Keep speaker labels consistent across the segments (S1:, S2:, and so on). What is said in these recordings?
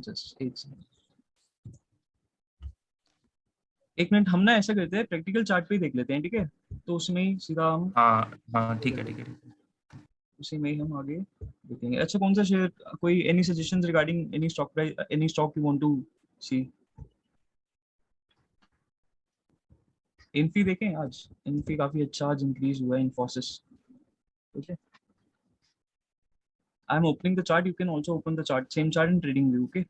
S1: Just एक minute, हम ना ऐसा करते हैं, प्रैक्टिकल चार्ट पे ही देख लेते हैं, ठीक है? तो उसमें ही सीधा हम,
S2: हाँ ठीक है ठीक है।
S1: उसी में ही हम आगे देखेंगे। अच्छा, कौन सा शेयर, कोई any suggestions regarding any stock price, any stock you want to see? Infy देखें आज, इन्फी काफी अच्छा आज इंक्रीज हुआ है, Infosys. Okay, I am opening the chart, you can also open the chart, same chart in trading view. Okay,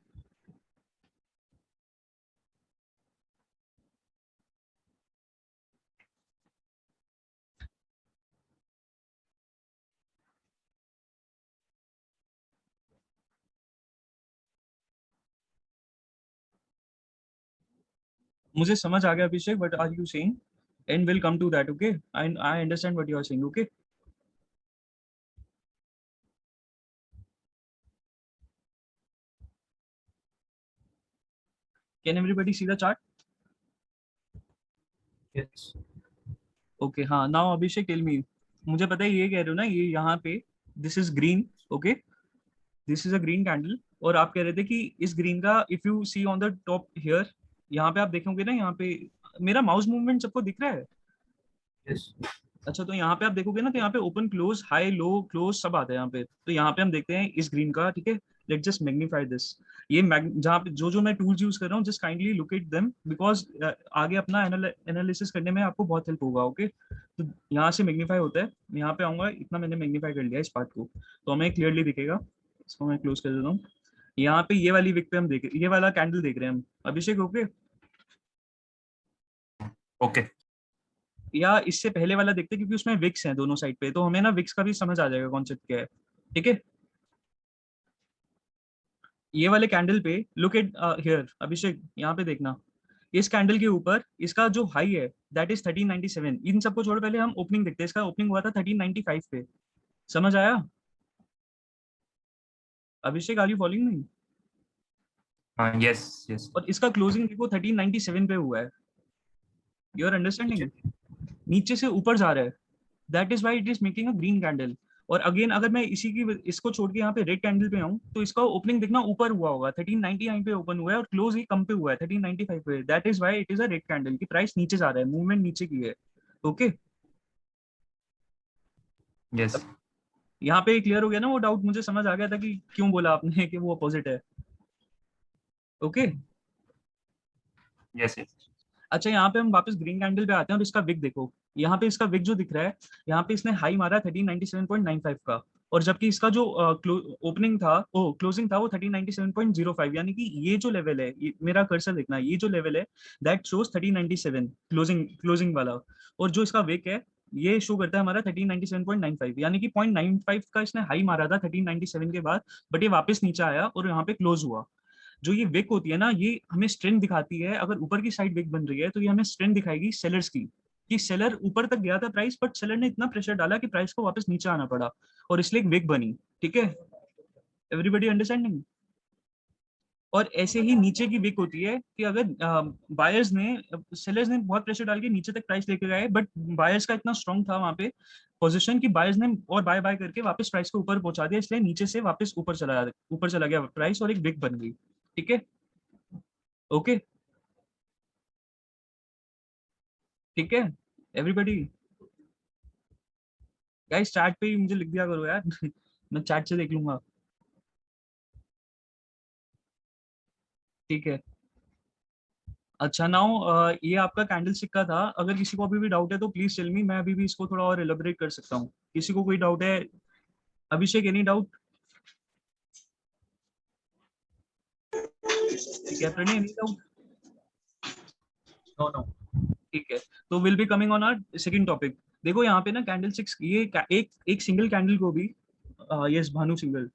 S1: मुझे समझ आ गया Abhishek, but are you saying, and will come to that. Okay, I understand what you are saying. Okay, can everybody see the chart?
S2: Yes.
S1: Okay, हाँ, now अभिषेक tell me, मुझे पता है ये कह रहे हो ना, ये यहाँ पे this is green. Okay, this is a green candle, और आप कह रहे थे कि इस ग्रीन का, if you see on the top here, यहाँ पे आप देखोगे ना, यहाँ पे मेरा माउस मूवमेंट सबको दिख रहा है?
S2: यस।
S1: अच्छा, तो यहाँ पे आप देखोगे ना, तो यहाँ पे open close, high low close सब आता है यहाँ पे। तो यहाँ पे हम देखते हैं इस ग्रीन का, ठीक है? Let just magnify this. ये जहाँ पे जो जो मैं टूल्स यूज कर रहा हूँ, just kindly look at them, because आगे अपना एनालिसिस करने में आपको बहुत हेल्प होगा। ओके, तो यहाँ से मैग्नीफाई होता है, यहाँ पे आऊंगा, इतना मैंने मैग्नीफाई कर लिया इस पार्ट को, तो हमें क्लियरली दिखेगा। इसको मैं क्लोज कर देता हूँ। यहाँ पे ये वाली विक पे हम देख, ये वाला कैंडल देख रहे हैं हम अभिषेक। Okay,
S2: okay.
S1: या इससे पहले वाला देखते हैं, क्योंकि उसमें विक्स हैं दोनों साइड पे, तो हमें ना विक्स का भी समझ आ जाएगा कॉन्सेप्ट क्या है। ठीक है, ये वाले कैंडल पे लुक एट हियर अभिषेक, यहाँ पे देखना, इस कैंडल के ऊपर इसका जो हाई है दैट इज 1397। इन सबको छोड़, पहले हम ओपनिंग देखते हैं। इसका ओपनिंग हुआ था 1395 पे, समझ आया Abhishek? Are you following me?
S2: हाँ यस यस।
S1: और इसका क्लोजिंग देखो 1397 पे हुआ है। यू आर
S2: ठीक
S1: अंडरस्टैंडिंग?
S2: है।
S1: नीचे से ऊपर जा रहा है, that is why it is making a green candle. और अगेन, अगर मैं इसी की, इसको छोड़ के यहाँ पे रेड कैंडल पे आऊँ, तो इसका ओपनिंग देखना ऊपर हुआ होगा, 1399 पे ओपन हुआ है, और क्लोज ही कम पे हुआ है 1395 पे। That is why it is a red candle की प्राइस नीचे जा रहा है, मूवमेंट नीचे की है। ओके,
S2: यस
S1: यहाँ पे क्लियर हो गया ना वो डाउट? मुझे समझ आ गया था कि क्यों बोला आपने कि वो अपोजिट है। Okay,
S2: yes yes.
S1: अच्छा, यहाँ पे हम वापस ग्रीन कैंडल पे आते हैं, और इसका विक देखो, यहाँ पे इसका विक जो दिख रहा है, यहाँ पे इसने हाई मारा 1397.95 का, और जबकि इसका जो ओपनिंग था, ओ क्लोजिंग था, वो 1397.05, यानी कि ये जो लेवल है, मेरा कर्सर देखना, ये जो लेवल है दैट शोज 1397 क्लोजिंग, क्लोजिंग वाला। और जो इसका विक है, ये शो करता है हमारा 1397.95, यानी कि 0.95 का इसने हाई मारा था 1397 के बाद, बट ये वापस नीचे आया और यहाँ पे क्लोज हुआ। जो ये विक होती है ना, ये हमें स्ट्रेंथ दिखाती है। अगर ऊपर की साइड विक बन रही है, तो ये हमें स्ट्रेंथ दिखाएगी सेलर्स की, कि सेलर ऊपर तक गया था प्राइस, बट सेलर ने इतना प्रेशर डाला कि प्राइस को वापस नीचे आना पड़ा, और इसलिए एक विक बनी। ठीक है, एवरीबडी अंडरस्टैंडिंग? और ऐसे ही नीचे की विक होती है, कि अगर बायर्स ने, सेलर्स ने बहुत प्रेशर डाल के नीचे तक प्राइस लेके गए, बट बायर्स का इतना स्ट्रॉन्ग था वहां पे पोजीशन, कि बायर्स ने और बाय बाय करके वापस प्राइस को ऊपर पहुंचा दिया, इसलिए नीचे से वापस ऊपर चला गया प्राइस, और एक विक बन गई। ठीक है, ओके, ठीक है एवरीबॉडी। गाइस, चैट पे ही मुझे लिख दिया करो यार मैं चैट से देख लूंगा। ठीक है, अच्छा, नाउ ये आपका कैंडल स्टिक का था। अगर किसी को अभी भी डाउट है तो प्लीज टेल मी, मैं अभी भी इसको थोड़ा और एलिबरेट कर सकता हूँ। किसी को कोई डाउट है? Abhishek, any doubt? ठीक है, Pranay, any doubt? No no, ठीक है। तो will be coming on our second topic. देखो यहाँ पे ना कैंडल स्टिक्स, ये एक एक सिंगल कैंडल को भी, यस भानु सिंगल,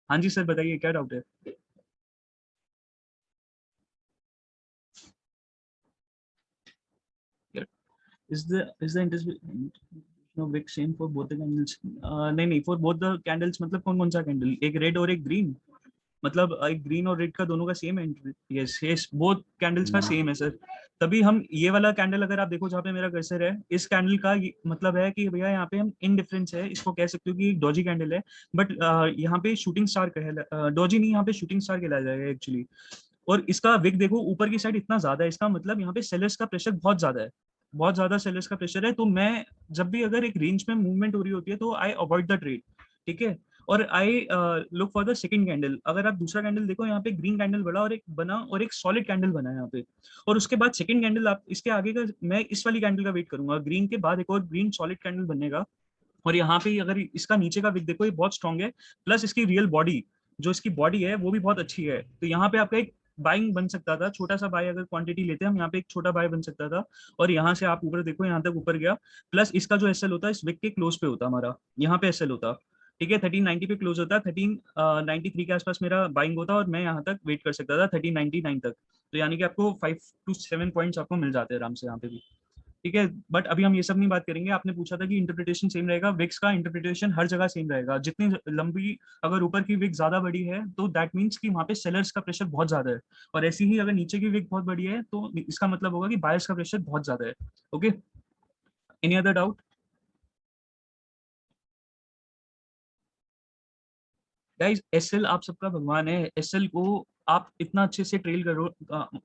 S1: हाँ जी सर, बताइए क्या डाउट है? Is the interest no big same for both the candles? नहीं नहीं, for both the candles मतलब कौन कौन सा कैंडल, एक रेड और एक ग्रीन? मतलब एक ग्रीन और रेड का दोनों का सेम है। यस यस, बोथ कैंडल्स का सेम है सर। तभी हम ये वाला कैंडल अगर आप देखो जहाँ पे मेरा कर्सर है, इस कैंडल का मतलब है कि भैया यहाँ पे हम इनडिफरेंस है, इसको कह सकते हो कि डॉजी कैंडल है, बट यहाँ पे शूटिंग स्टार कहला, डॉजी नहीं, यहाँ पे शूटिंग स्टार कहलाया जाएगा एक्चुअली। और इसका विक देखो ऊपर की साइड इतना ज्यादा है, इसका मतलब यहाँ पे सेलर्स का प्रेशर बहुत ज्यादा है, बहुत ज्यादा सेलर्स का प्रेशर है। तो मैं जब भी अगर एक रेंज में मूवमेंट हो रही होती है तो आई अवॉइड द ट्रेड, ठीक है। और I look for the second candle. अगर आप दूसरा कैंडल देखो, यहाँ पे ग्रीन कैंडल बड़ा और एक बना और एक सॉलिड कैंडल बना है यहाँ पे, और उसके बाद सेकंड कैंडल, आप इसके आगे का मैं इस वाली कैंडल का वेट करूंगा, ग्रीन के बाद एक और ग्रीन सॉलिड कैंडल बनेगा। और यहाँ पे अगर इसका नीचे का विक देखो, ये बहुत स्ट्रॉन्ग है, प्लस इसकी रियल बॉडी, जो इसकी बॉडी है वो भी बहुत अच्छी है। तो यहाँ पे आपका एक बाइंग बन सकता था, छोटा सा बाय अगर क्वांटिटी लेते हैं हम, यहाँ पे एक छोटा बाय बन सकता था। और यहाँ से आप ऊपर देखो, यहाँ तक ऊपर गया, प्लस इसका जो एसएल होता है इस विक के क्लोज पे होता हमारा, यहाँ पे एसएल होता, ठीक है। 1390 पे क्लोज होता है, 1393 के आसपास मेरा बाइंग होता और मैं यहाँ तक वेट कर सकता था 1399 तक। तो यानी कि आपको 5 to 7 पॉइंट्स आपको मिल जाते हैं आराम से यहाँ पे भी, ठीक है। बट अभी हम ये सब नहीं बात करेंगे। आपने पूछा था कि इंटरप्रिटेशन सेम रहेगा, विक्स का इंटरप्रिटेशन हर जगह सेम रहेगा। जितनी लंबी, अगर ऊपर की विक ज्यादा बड़ी है तो दैट मीन्स कि वहाँ पे सेलर्स का प्रेशर बहुत ज्यादा है, और ऐसी ही अगर नीचे की विक बहुत बड़ी है तो इसका मतलब होगा कि बायर्स का प्रेशर बहुत ज्यादा है। Okay, any other doubt guys? SL आप सबका भगवान है, एसएल को आप इतना अच्छे से ट्रेल करो,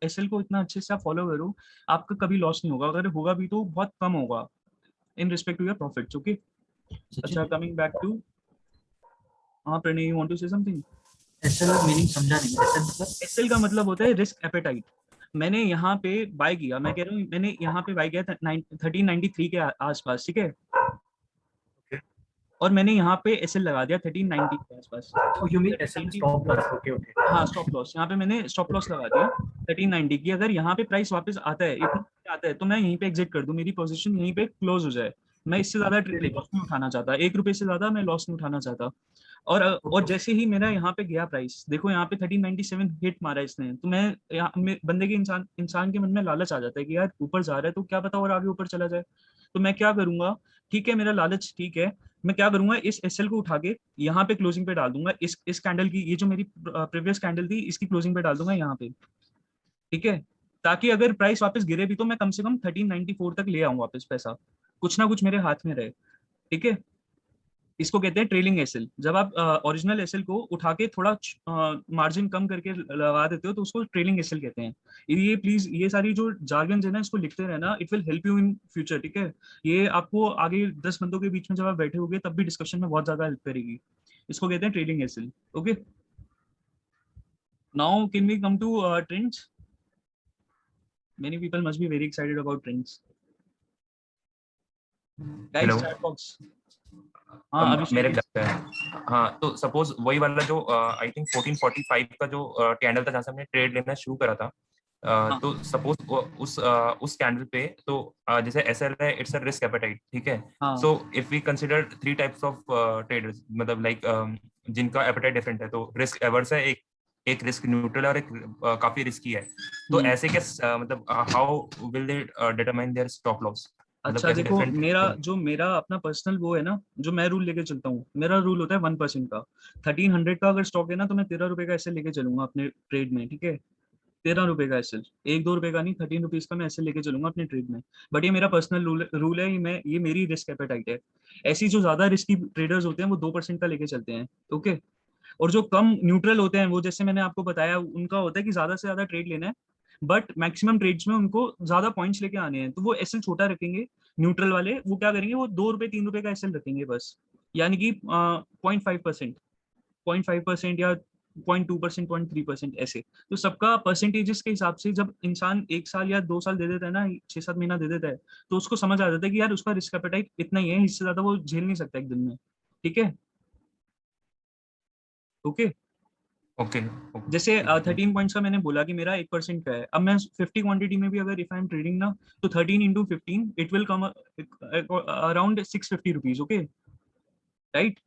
S1: एसएल को इतना अच्छे से आप फॉलो करो, आपका कभी लॉस नहीं होगा, अगर होगा भी तो बहुत कम होगा in respect to your profits. Okay, अच्छा, कमिंग बैक टू, हाँ Pranay, you want to say something?
S3: SL meaning समझा नहीं, एसएल मतलब?
S1: एसएल का मतलब होता है रिस्क एपेटाइट। मैंने यहाँ पे बाय किया, मैं कह रहा हूँ मैंने यहाँ पे बाय किया 1393 के आसपास, ठीक है, और मैंने यहाँ पे एसएल लगा दिया 1390 के आसपास।
S3: Oh, you mean SL stop loss? Okay, okay.
S1: हाँ, स्टॉप लॉस, यहाँ पे मैंने स्टॉप लॉस लगा दिया 1390 की। अगर यहाँ पे प्राइस वापस आता है, इतना आता है, तो मैं यहीं पे एग्जिट कर दूं, मेरी पोजीशन यहीं पे क्लोज हो जाए। मैं इससे ज्यादा लॉस नहीं उठाना चाहता, 1 रुपए से ज्यादा मैं लॉस नहीं उठाना चाहता। और जैसे ही मेरा यहाँ पे गया प्राइस, देखो यहाँ पे 1397 हिट मारा इसने, तो बंदे के इंसान के मन में लालच आ जाता है कि यार ऊपर जा रहा है तो क्या पता और आगे ऊपर चला जाए। तो मैं क्या करूंगा, ठीक है, मेरा लालच ठीक है, मैं क्या करूंगा, इस एसएल को उठा के यहाँ पे क्लोजिंग पे डाल दूंगा, इस कैंडल की, ये जो मेरी प्रीवियस कैंडल थी इसकी क्लोजिंग पे डाल दूंगा यहाँ पे, ठीक है। ताकि अगर प्राइस वापस गिरे भी तो मैं कम से कम 1394 तक ले आऊं वापस पैसा, कुछ ना कुछ मेरे हाथ में रहे, ठीक है। इसको कहते हैं ट्रेलिंग एसएल। जब आप ओरिजिनल एसएल को उठा के थोड़ा मार्जिन कम करके लगा देते हो तो उसको ट्रेलिंग एसएल कहते हैं। ये प्लीज, ये सारी जो जार्गन है ना, इसको लिखते रहना, it will help you in future, ठीक है। ये आपको आगे 10 बंदों के बीच में जब आप बैठे होगे तब भी डिस्कशन में बहुत ज्यादा हेल्प करेगी। इसको कहते हैं trailing SL. Okay, now can we come to trends? Many people must be very excited about trends. Guys, chat box. हाँ, अभिषेक।
S2: मेरे ख्याल से हाँ, तो सपोज वही वाला जो आई थिंक 1445 का जो कैंडल था जहाँ से हमने ट्रेड लेना शुरू करा था, तो सपोज उस कैंडल पे तो जैसे एसएल है, इट्स अ रिस्क एपेटाइट, ठीक है। So if we consider 3 types of traders, मतलब लाइक जिनका एपेटाइट डिफरेंट है, तो रिस्क एवर्स है, एक रिस्क न्यूट्रल है और एक काफी रिस्की है। तो ऐसे क्या मतलब how will they determine there stop loss?
S1: अच्छा देखो, मेरा अपना पर्सनल वो है ना, जो मैं रूल लेके चलता हूँ, मेरा रूल होता है 1% का। 1300 का अगर स्टॉक है ना तो मैं 13 रुपए का ऐसे लेके चलूंगा अपने ट्रेड में, ठीक है। 13 रुपए का ऐसे, 1-2 रुपए का नहीं, 13 रुपीज का मैं ऐसे लेके चलूंगा अपने ट्रेड में। बट ये मेरा पर्सनल रूल है, ये मेरी रिस्क एपेटाइट है। ऐसी जो ज्यादा रिस्की ट्रेडर्स होते हैं वो 2% का लेके चलते हैं, ओके। और जो कम न्यूट्रल होते हैं, वो जैसे मैंने आपको बताया, उनका होता है कि ज्यादा से ज्यादा ट्रेड लेना है, बट मैक्सिमम ट्रेड्स में उनको ज्यादा पॉइंट्स लेके आने हैं, तो वो एसएल छोटा रखेंगे। न्यूट्रल वाले वो क्या करेंगे, वो 2 रुपए 3 रुपए का एसएल रखेंगे बस, यानी कि 0.5%, 0.5% या 0.2%, 0.3% ऐसे। तो सबका परसेंटेजेस के हिसाब से जब इंसान 1 साल या 2 साल दे देता है ना, 6-7 महीना दे देता है, तो उसको समझ आ जाता है कि यार उसका रिस्क एपेटाइट इतना ही है, इससे ज्यादा वो झेल नहीं सकता एक दिन में, ठीक है। ओके,
S2: ओके,
S1: जैसे 13 पॉइंट्स का मैंने बोला कि मेरा 1% का है। अब मैं 50 क्वांटिटी में भी अगर इफ आई एम ट्रेडिंग ना, तो 13 into 15 it will come around 650 rupees, okay, right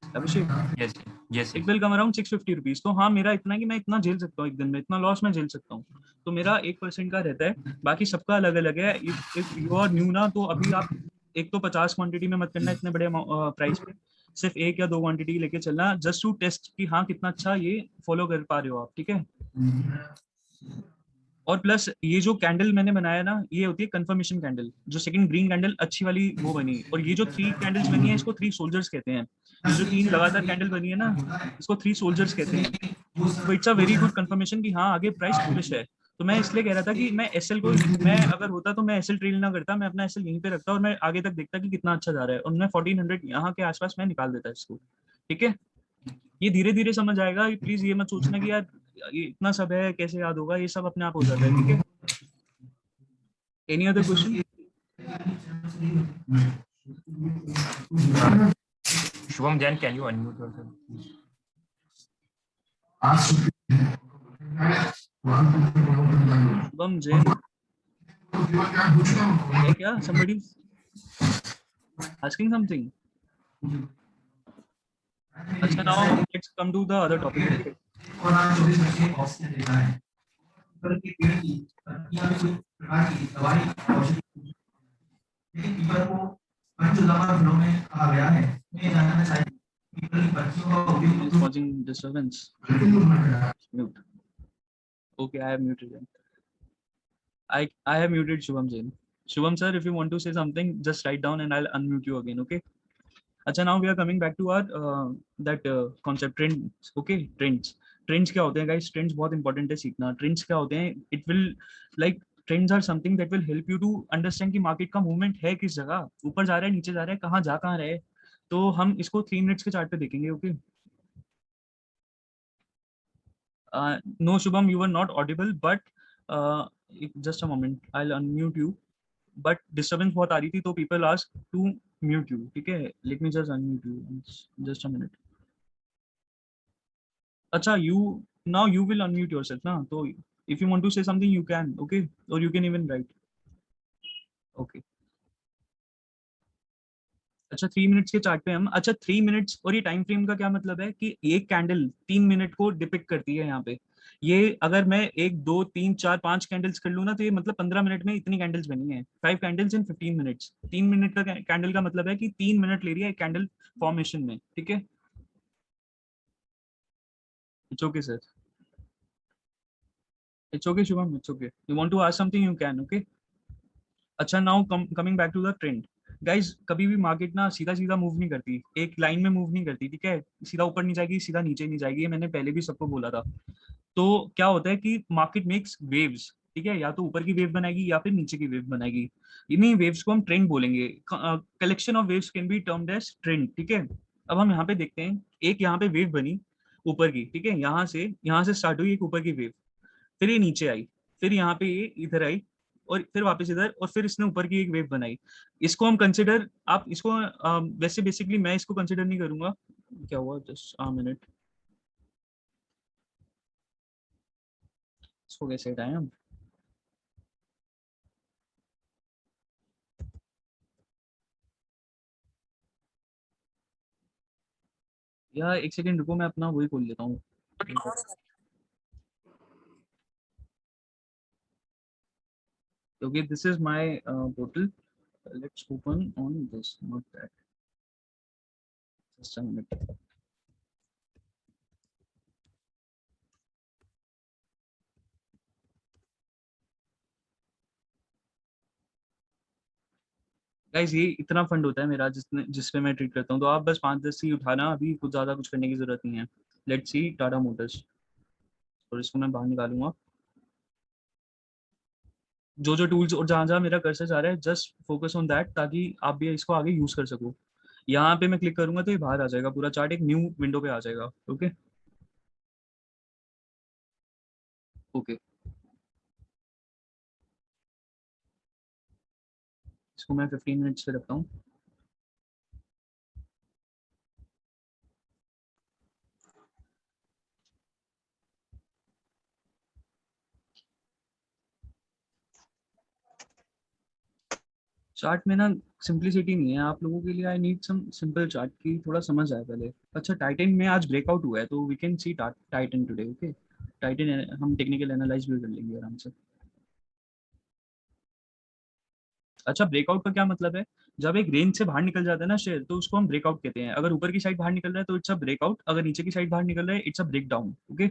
S1: Abhishek?
S2: Yes yes,
S1: it will come around 650 rupees. तो हाँ, मेरा इतना है कि मैं इतना झेल सकता हूँ एक दिन में, इतना लॉस मैं झेल सकता हूँ। तो मेरा 1% का रहता है, बाकी सबका अलग अलग है। इफ यू आर न्यू ना, तो अभी आप एक तो 50 क्वांटिटी में मत करना इतने बड़े प्राइस पे। सिर्फ एक या दो क्वांटिटी लेके चलना, जस्ट टू टेस्ट कि हाँ कितना अच्छा ये फॉलो कर पा रहे हो आप, ठीक है। और प्लस ये जो कैंडल मैंने बनाया ना, ये होती है कंफर्मेशन कैंडल, जो सेकंड ग्रीन कैंडल अच्छी वाली वो बनी, और ये जो 3 कैंडल्स बनी है इसको 3 सोल्जर्स कहते हैं। ये जो 3 लगातार कैंडल बनी है ना, इसको 3 सोल्जर्स कहते हैं। तो it's a very good confirmation कि हाँ आगे प्राइस बुलिश है। तो मैं इसलिए कह रहा था कि मैं एसएल को, मैं अगर होता तो मैं एसएल ट्रेल ना करता, मैं अपना एसएल यहीं पे रखता और मैं आगे तक देखता कि कितना अच्छा जा रहा है, और मैं 1400 यहाँ के आसपास मैं निकाल देता इसको, ठीक है। ये धीरे धीरे समझ आएगा, प्लीज ये मत सोचना कि यार ये इतना सब है कैसे याद होगा, ये सब अपने आप हो जाता है, ठीक है। Any other question?
S2: Shubham Jain, can you unmute yourself, please?
S1: Shubham Jain है क्या? somebody asking something? अच्छा, now let's come to the other topic, okay? It's causing disturbance. Mute. Okay, I have muted him. I have muted Shubham Jain. Shubham sir, if you want to say something, just write down and I'll unmute you again, okay? अच्छा, now we are coming back to our that concept trends, okay? Trends क्या होते हैं guys? Trends बहुत important है सीखना. Trends क्या होते हैं? It will like trends are something that will help you to understand कि market का movement है किस जगह, ऊपर जा रहा है, नीचे जा रहा है, कहाँ जा कहाँ रहे. तो हम इसको 3 मिनट्स के चार्ट पे देखेंगे, okay? No Shubham, you were not audible, but just a moment, I'll unmute you. But disturbance बहुत आ रही थी, तो people ask to mute you, ठीक है? Let me just unmute you, just a minute. अच्छा, you now you will unmute yourself ना, तो if you want to say something you can, okay, or you can even write, okay. अच्छा, 3 minutes के chart पे हम, अच्छा 3 minutes, और ये टाइम फ्रेम का क्या मतलब है कि एक कैंडल 3 मिनट को डिपिक्ट करती है यहाँ पे। ये अगर मैं 1 2 3 4 5 कैंडल्स कर लूँ ना, तो ये मतलब 15 मिनट में इतनी कैंडल्स बनी है, 5 कैंडल्स इन 15 मिनट्स। 3 मिनट का कैंडल का मतलब है कि 3 मिनट ले रही है कैंडल फॉर्मेशन में, ठीक है। It's okay sir, it's okay Shubham, it's okay. You want to ask something, you can, okay. अच्छा, now coming back to the trend guys, कभी भी मार्केट ना सीधा सीधा मूव नहीं करती, एक लाइन में मूव नहीं करती, ठीक है। सीधा ऊपर नहीं जाएगी, सीधा नीचे नहीं जाएगी, ये मैंने पहले भी सबको बोला था। तो क्या होता है कि मार्केट मेक्स वेव्स, ठीक है, या तो ऊपर की वेव बनाएगी या फिर नीचे की वेव बनाएगी। इन्हीं वेव्स को हम ट्रेंड बोलेंगे। Collection of waves can be termed as trend, ठीक है। अब हम यहाँ पे देखते हैं, एक यहाँ पे वेव बनी ऊपर की, ठीक है, यहाँ से स्टार्ट हुई एक ऊपर की वेव, फिर ये नीचे आई, फिर यहाँ पे ये इधर आई, और फिर वापस इधर, और फिर इसने ऊपर की एक वेव बनाई। इसको हम कंसिडर, आप इसको वैसे बेसिकली मैं इसको कंसिडर नहीं करूंगा। क्या हुआ, जस्ट अ मिनट, इसको कैसे हटाएं हम? या एक सेकंड रुको, मैं अपना वही खोल लेता हूँ। Okay, this is my portal. Let's open on this, not that. Just a minute. Guys, ये इतना फंड होता है मेरा जिसपे मैं ट्रीट करता हूँ, तो आप बस 5-10 ही उठाना, अभी कुछ ज्यादा कुछ करने की जरूरत नहीं है। लेट्स सी टाटा मोटर्स, और इसको मैं बाहर निकालूंगा। जो जो टूल्स और जहां जहां मेरा कर्सर जा रहा है, जस्ट फोकस ऑन दैट, ताकि आप भी इसको आगे यूज कर सको। यहाँ पे मैं क्लिक करूंगा तो ये बाहर आ जाएगा, पूरा चार्ट एक न्यू विंडो पे आ जाएगा, ओके ओके। इसको मैं 15 मिनट्स पे रखता हूँ। चार्ट में ना सिंपलिसिटी नहीं है आप लोगों के लिए, I need some simple chart की थोड़ा समझ आए पहले। अच्छा, टाइटन में आज ब्रेकआउट हुआ है, तो we can see Titan today, okay. Titan हम टेक्निकल एनालाइज भी कर लेंगे आराम से। अच्छा, ब्रेकआउट का क्या मतलब है? जब एक रेंज से बाहर निकल जाता है ना शेयर, तो उसको हम ब्रेकआउट कहते हैं। अगर ऊपर की साइड बाहर निकल रहा है तो इट्स अ ब्रेकआउट, अगर नीचे की साइड बाहर निकल रहा है it's a break down. Okay,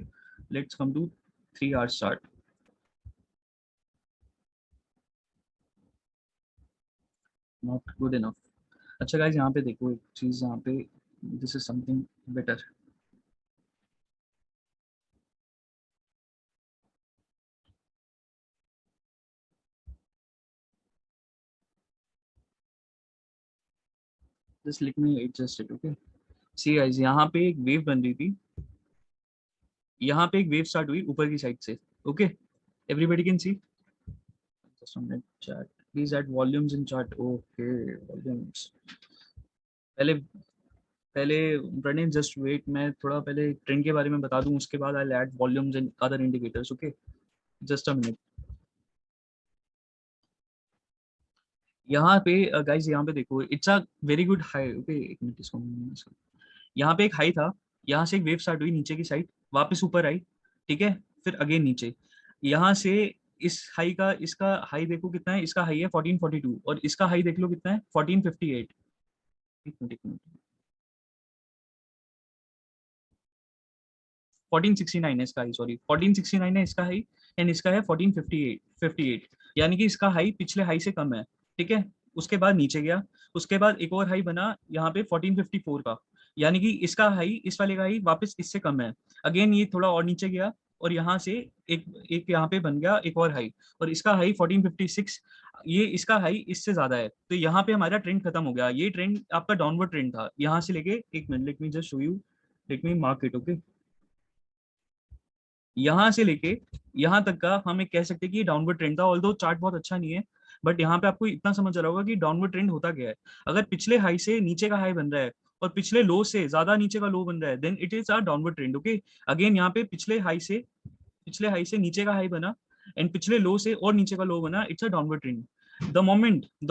S1: let's come to 3 hours chart. Not good enough. अच्छा गाइस, यहाँ पे देखो एक चीज, यहाँ पे this is something better. Just let me adjust it. Okay, see guys, यहाँ पे एक वेव बन रही थी, यहाँ पे एक वेव स्टार्ट हुई ऊपर की साइड से। Okay, everybody can see. Just on chat please add volumes in chat. Okay, volumes. पहले पहले प्रणय जस्ट वेट, मैं थोड़ा पहले ट्रेंड के बारे में बता दूं, उसके बाद I add volumes and other indicators. Okay, just a minute. यहाँ पे गाइस, यहाँ पे देखो it's a very good high. Okay, एक मिनट इसको। यहाँ पे एक हाई था, यहाँ से एक वेव स्टार्ट हुई नीचे की साइड, वापस ऊपर आई, ठीक है, फिर अगेन नीचे। यहाँ से इस हाई का, इसका हाई देखो कितना है, इसका हाई है 1442 और इसका हाई देख लो कितना है 1458। एक मिनट एक मिनट, 1469 है इसका हाई, सॉरी 1469 है इसका हाई, एंड इसका है 1458। यानी कि इसका हाई पिछले हाई से कम है, ठीक है। उसके बाद नीचे गया, उसके बाद एक और हाई बना यहाँ पे 1454 का, यानी कि इसका हाई इस वाले का हाई वापस इससे कम है। अगेन ये थोड़ा और नीचे गया और यहाँ से एक एक यहाँ पे बन गया एक और हाई, और इसका हाई 1456, ये इसका हाई इससे ज्यादा है। तो यहाँ पे हमारा ट्रेंड खत्म हो गया। ये ट्रेंड आपका डाउनवर्ड ट्रेंड था यहाँ से लेके, एक minute let me just show you, let me mark it. Okay, यहाँ से लेके यहाँ तक का हम एक कह सकते हैं कि डाउनवर्ड ट्रेंड था, ऑल्दो चार्ट बहुत अच्छा नहीं है, बट यहाँ पे आपको इतना समझ आ रहा होगा कि डाउनवर्ड ट्रेंड होता क्या है। अगर पिछले हाई से नीचे का हाई बन रहा है और पिछले लो से ज्यादा नीचे का लो बन रहा है, then it is a downward trend. Okay, again यहाँ पे पिछले हाई से नीचे का हाई बना एंड पिछले लो से और नीचे का लो बना, it's a downward trend. The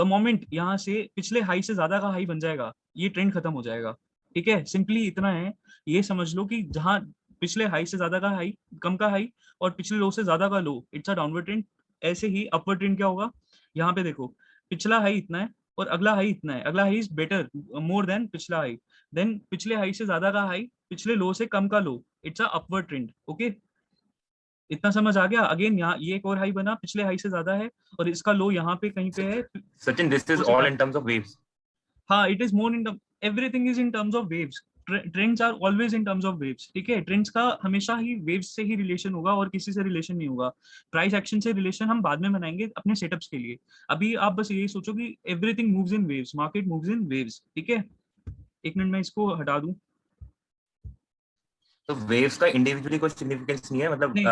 S1: moment यहाँ से पिछले हाई से ज्यादा का हाई बन जाएगा, ये ट्रेंड खत्म हो जाएगा। ठीक है, सिंपली इतना है। ये समझ लो कि जहां पिछले हाई से ज्यादा का हाई, कम का हाई, और पिछले लो से ज्यादा का low, it's a downward trend. ऐसे ही अपवर्ड ट्रेंड क्या होगा, यहाँ पे देखो पिछला हाई इतना है और अगला हाई इतना है, अगला high is better more than पिछला हाई, देन पिछले हाई से ज्यादा का हाई, पिछले लो से कम का low, it's a upward trend. Okay, इतना समझ आ गया। अगेन यहाँ ये एक और हाई बना, पिछले हाई से ज्यादा है, और इसका लो यहाँ पे कहीं पे है,
S2: Sachin, this is
S1: लो से
S2: all
S1: come.
S2: in terms of waves.
S1: हाँ, it is more in term, everything is in terms of waves. Trends are always in terms of waves. ठीक है, ट्रेंड्स का हमेशा ही वेव्स से ही रिलेशन होगा और किसी से रिलेशन नहीं होगा। प्राइस एक्शन से रिलेशन हम बाद में बनाएंगे अपने सेटअप्स के लिए। अभी आप बस यही सोचो कि everything moves in waves, market moves in waves. ठीक है, एक मिनट मैं इसको हटा दूं।
S2: तो waves का individually कोई significance नहीं है, मतलब
S1: नहीं,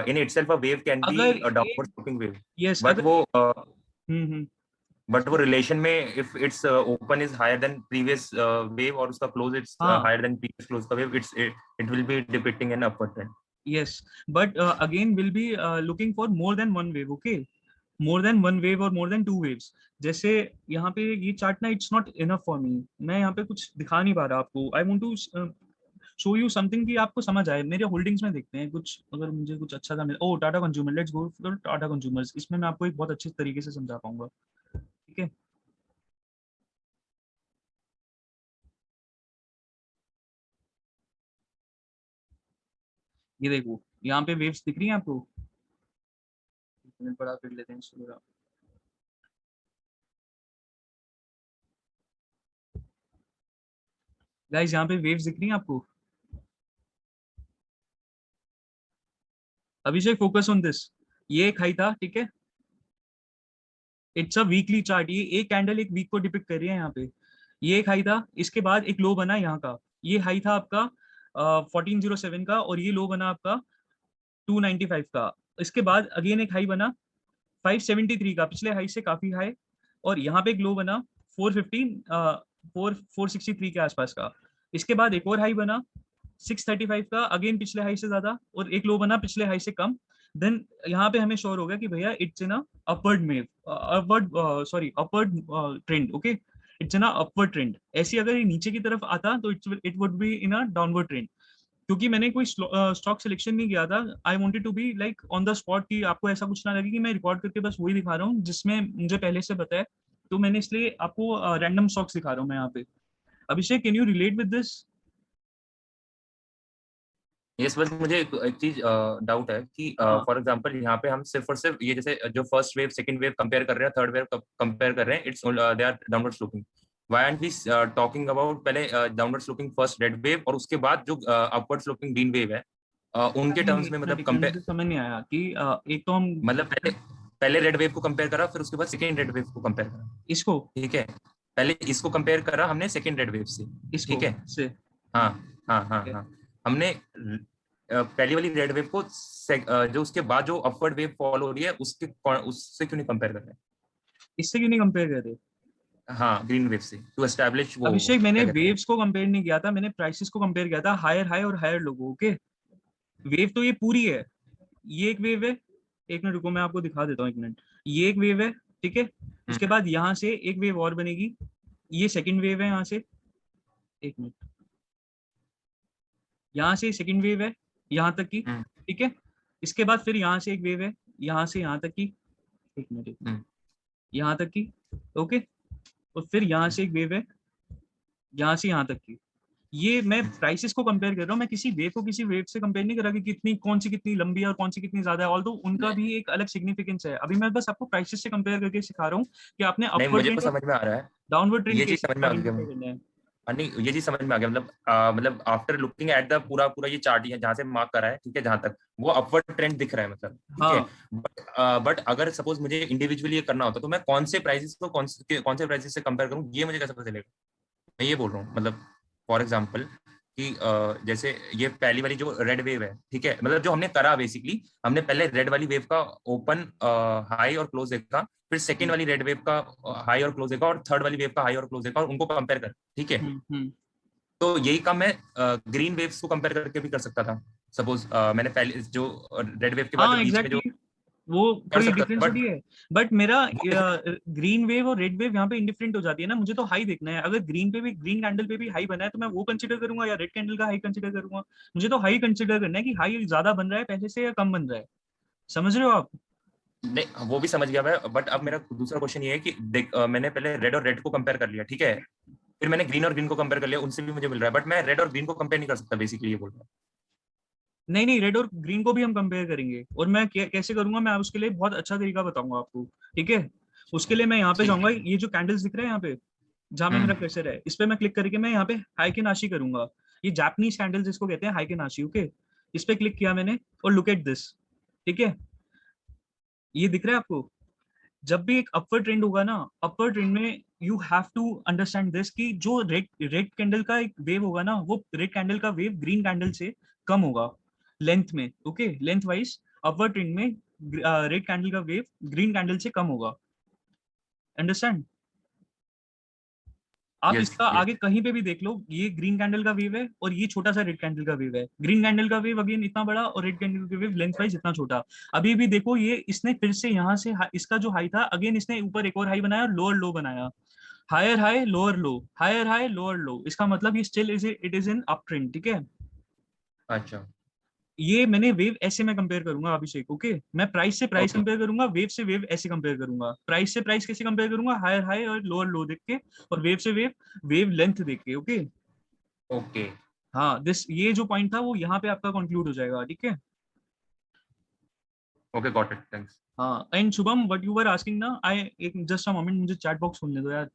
S2: in itself a wave can be
S1: अगर
S2: a
S1: एक,
S2: downward sloping wave,
S1: yes,
S2: but
S1: अगर
S2: वो
S1: हम्म,
S2: but वो relation में if its open is higher than previous wave और उसका close it's
S1: हाँ,
S2: higher than previous close का wave, it will be depicting an upward trend.
S1: yes, but again we'll be looking for more than one wave. Okay, more than one wave or more than two waves। जैसे यहाँ पे ये chart ना, it's not enough for me, मैं यहाँ पे कुछ दिखा नहीं पा रहा आपको। I want to show you something कि आपको समझ आए। मेरे होल्डिंग्स में देखते हैं कुछ, अगर मुझे कुछ अच्छा सा मिले। Oh, Tata consumer, let's go for Tata consumers. इसमें मैं आपको एक बहुत अच्छे तरीके से समझा पाऊंगा। ठीक है, ये देखो यहाँ पे वेव्स दिख रही हैं आपको, एक मिनट बड़ा कर लेते हैं इसको। गाइस, यहाँ पे वेव्स दिख रही हैं आपको। अभिषेक, फोकस ऑन दिस। ये एक हाई था, ठीक है, इट्स अ वीकली चार्ट। ये एक कैंडल एक वीक को डिपिक्ट कर रही है। यहाँ पे ये एक हाई था, इसके बाद एक लो बना यहाँ का। ये हाई था आपका 1407 का, और ये लो बना आपका 295 का। इसके बाद अगेन एक हाई बना 573 का, पिछले हाई से काफी हाई, और यहाँ पे एक लो बना 415 463 के आसपास का। इसके बाद एक और हाई बना 635 का, अगेन पिछले हाई से ज्यादा, और एक लो बना पिछले हाई से कम। देन यहाँ पे हमें श्योर होगा कि भैया इट्स इन अपवर्ड में upward sorry upward trend. Okay, it's in upward trend. ऐसी अगर ये नीचे की तरफ आता तो it would be in a downward trend. क्योंकि मैंने कोई स्टॉक सिलेक्शन नहीं किया था, I wanted to be like on the spot, कि आपको ऐसा कुछ ना लगे कि मैं रिकॉर्ड करके बस वही दिखा रहा हूँ जिसमें मुझे पहले से पता है। तो मैंने इसलिए आपको रैंडम स्टॉक्स दिखा रहा हूँ मैं यहाँ पे। Abhishek, can you relate with this?
S2: Yes, बस मुझे एक चीज डाउट है कि
S1: हाँ।
S2: फॉर एग्जांपल यहाँ पे हम सिर्फ और सिर्फ ये जैसे जो first wave second wave compare कर रहे हैं, थर्ड वेव कंपेयर कर रहे हैं, it's they are downward sloping. Why aren't we talking about पहले downward sloping first red wave और उसके बाद जो अपवर्ड स्लोपिंग ग्रीन वेव है, उनके
S1: नहीं,
S2: टर्म्स में
S1: इतना
S2: मतलब
S1: डिफरेंस
S2: कंपेयर,
S1: मुझे समझ नहीं आया कि एक तो हम
S2: मतलब पहले पहले रेड वेव को कंपेयर करा, फिर उसके बाद सेकंड रेड वेव को कंपेयर करा,
S1: इसको
S2: ठीक है? पहले इसको कंपेयर करा हमने सेकंड रेड वेव से,
S1: इसको
S2: ठीक है?
S1: से
S2: हाँ हाँ हाँ
S1: ठीक है।
S2: हाँ। हमने पहली वाली रेड वेव को जो उसके बाद जो अपवर्ड वेव फॉलो हो रही है उससे क्यों नहीं कंपेयर कर रहे?
S1: इससे क्यों नहीं कंपेयर कर रहे?
S2: हाँ, ग्रीन वेव से टू एस्टैब्लिश वो
S1: अभिषेक, मैंने
S2: क्या कहते हैं।
S1: वेव्स को कंपेयर नहीं किया था, मैंने प्राइसेस को कंपेयर किया था, हायर हाई और हायर लोगो। ओके, वेव तो ये पूरी है, ये एक वेव है। एक मिनट रुको, मैं आपको दिखा देता हूँ, एक मिनट। ये एक वेव है, ठीक है। उसके बाद यहाँ से एक वेव और बनेगी, ये सेकंड वेव है यहाँ से। एक मिनट, यहाँ से सेकंड वेव है यहाँ तक की, ठीक है। इसके बाद फिर यहाँ से एक वेव है यहाँ से यहाँ तक की, एक मिनट, यहाँ तक की, ओके। और फिर यहाँ से एक वेव है यहाँ से यहाँ तक की। ये मैं प्राइसेस को कंपेयर कर रहा हूँ, मैं किसी वेव को किसी वेव से कंपेयर नहीं कर रहा कि कितनी कौन सी कितनी लंबी है और कौन सी कितनी ज्यादा है, ऑल्दो उनका भी एक अलग सिग्निफिकेंस है। अभी मैं बस आपको प्राइसेस से कंपेयर करके सिखा रहा हूँ कि आपने
S2: नहीं,
S1: अपवर्ड
S2: मुझे तो
S1: ट्रेंड और
S2: समझ में आ रहा है,
S1: डाउनवर्ड ट्रेंड
S2: ये चीज
S1: कैसे
S2: समझ में आ गया।
S1: आइडेंटिफाई करना है।
S2: नहीं, ये चीज समझ में आ गया, मतलब आफ्टर लुकिंग एट द पूरा पूरा ये चार्ट है जहाँ से मार्क करा है, ठीक है, जहां तक वो अपवर्ड ट्रेंड दिख रहा है, मतलब ठीक है।
S1: हाँ,
S2: बट अगर सपोज मुझे इंडिविजुअली ये करना होता तो मैं कौन से प्राइसेस को कौन से प्राइसेस से कंपेयर करूँ, ये मुझे कैसे पता चलेगा? मैं ये बोल रहा हूँ, मतलब फॉर एग्जाम्पल कि जैसे ये पहली वाली जो रेड वेव है, ठीक है, मतलब जो हमने करा बेसिकली, हमने पहले रेड वाली वेव का ओपन हाई और क्लोज देखा, फिर सेकेंड वाली रेड वेव का हाई और क्लोज देखा, और थर्ड वाली वेव का हाई और क्लोज देखा, और उनको कंपेयर कर, ठीक है। तो यही काम मैं ग्रीन वेव्स को कंपेयर करके भी कर सकता था। सपोज मैंने पहले जो रेड वेव के बाद जो
S1: हाँ
S2: बीच में जो
S1: एग्जैक्टली, वो
S2: कर
S1: थोड़ी
S2: सकता था,
S1: डिफरेंस
S2: बट
S1: थोड़ी है। बट मेरा
S2: वो difference-
S1: ग्रीन वेव और रेड वेव यहाँ पे इंडिफरेंट हो जाती है ना, मुझे तो हाई देखना है। अगर ग्रीन पे भी, ग्रीन कैंडल पे भी हाई बना है तो मैं वो कंसिडर करूंगा या रेड कैंडल का हाई कंसिडर करूंगा? मुझे तो हाई कंसिडर करना है कि हाई ज्यादा बन रहा है पहले से या कम बन रहा है। समझ रहे हो आप?
S2: नहीं, वो भी समझ गया मैं, बट अब मेरा दूसरा क्वेश्चन ये है कि देख, मैंने पहले रेड और रेड को कंपेयर कर लिया, ठीक है, फिर मैंने ग्रीन और ग्रीन को कंपेयर कर लिया, उनसे भी मुझे मिल रहा है, बट मैं रेड और ग्रीन को कंपेयर नहीं कर सकता, बेसिकली ये बोल रहा हूँ।
S1: नहीं नहीं, रेड और ग्रीन को भी हम कंपेयर करेंगे, और मैं कैसे करूंगा, मैं उसके लिए बहुत अच्छा तरीका बताऊंगा आपको, ठीक है। उसके लिए मैं यहाँ पे
S2: ठीक
S1: जाऊंगा,
S2: है।
S1: ये जो कैंडल्स दिख रहे हैं यहाँ पे, जहाँ पे मेरा कर्सर है, इस पे मैं क्लिक करके मैं यहाँ पे हाइकेनाशी करूंगा। ये जापानीज कैंडल्स जिसको कहते हैं हाइकेनाशी, ओके। इस पे क्लिक किया मैंने, और लुक एट दिस, ठीक है। ये दिख रहा है आपको? जब भी एक अपवर्ड ट्रेंड होगा ना, अपवर्ड ट्रेंड में you have to understand this कि जो रेड रेड कैंडल का एक वेव होगा ना, वो रेड कैंडल का वेव ग्रीन कैंडल से कम होगा लेंथ में, okay. Length wise upward trend में रेड कैंडल का वेव ग्रीन कैंडल से कम होगा। अंडरस्टैंड? आप
S2: यस
S1: इसका
S2: यस।
S1: आगे कहीं पे भी देख लो, ये ग्रीन कैंडल का वेव है और ये छोटा सा रेड कैंडल का वेव है। ग्रीन कैंडल का वेव अगेन इतना बड़ा और रेड कैंडल का वेव लेंथ वाइज इतना छोटा। अभी भी देखो, ये इसने फिर से यहाँ से इसका जो हाई था, अगेन इसने ऊपर एक और हाई बनाया और लोअर लो बनाया। Higher high lower low, higher high lower low, इसका मतलब ये still it is in up trend, ठीक है।
S2: अच्छा।
S1: ये मैंने वेव ऐसे में कंपेयर करूंगा अभिषेक, ओके। मैं प्राइस से प्राइस
S2: ओके
S1: कंपेयर करूंगा, वेव से वेव ऐसे कंपेयर करूंगा। प्राइस से प्राइस कैसे कंपेयर करूंगा? हायर हाई और लोअर लो देख के, और वेव से वेव वेव लेंथ देख के, ओके।
S2: ओके
S1: हाँ, दिस ये जो पॉइंट था वो यहाँ पे आपका कंक्लूड हो जाएगा, ठीक है।
S2: Okay, got it, thanks.
S1: हाँ, and Shubham, what you were asking ना, आई एक जस्ट अ मोमेंट, मुझे चैट बॉक्स खोलने दो यार।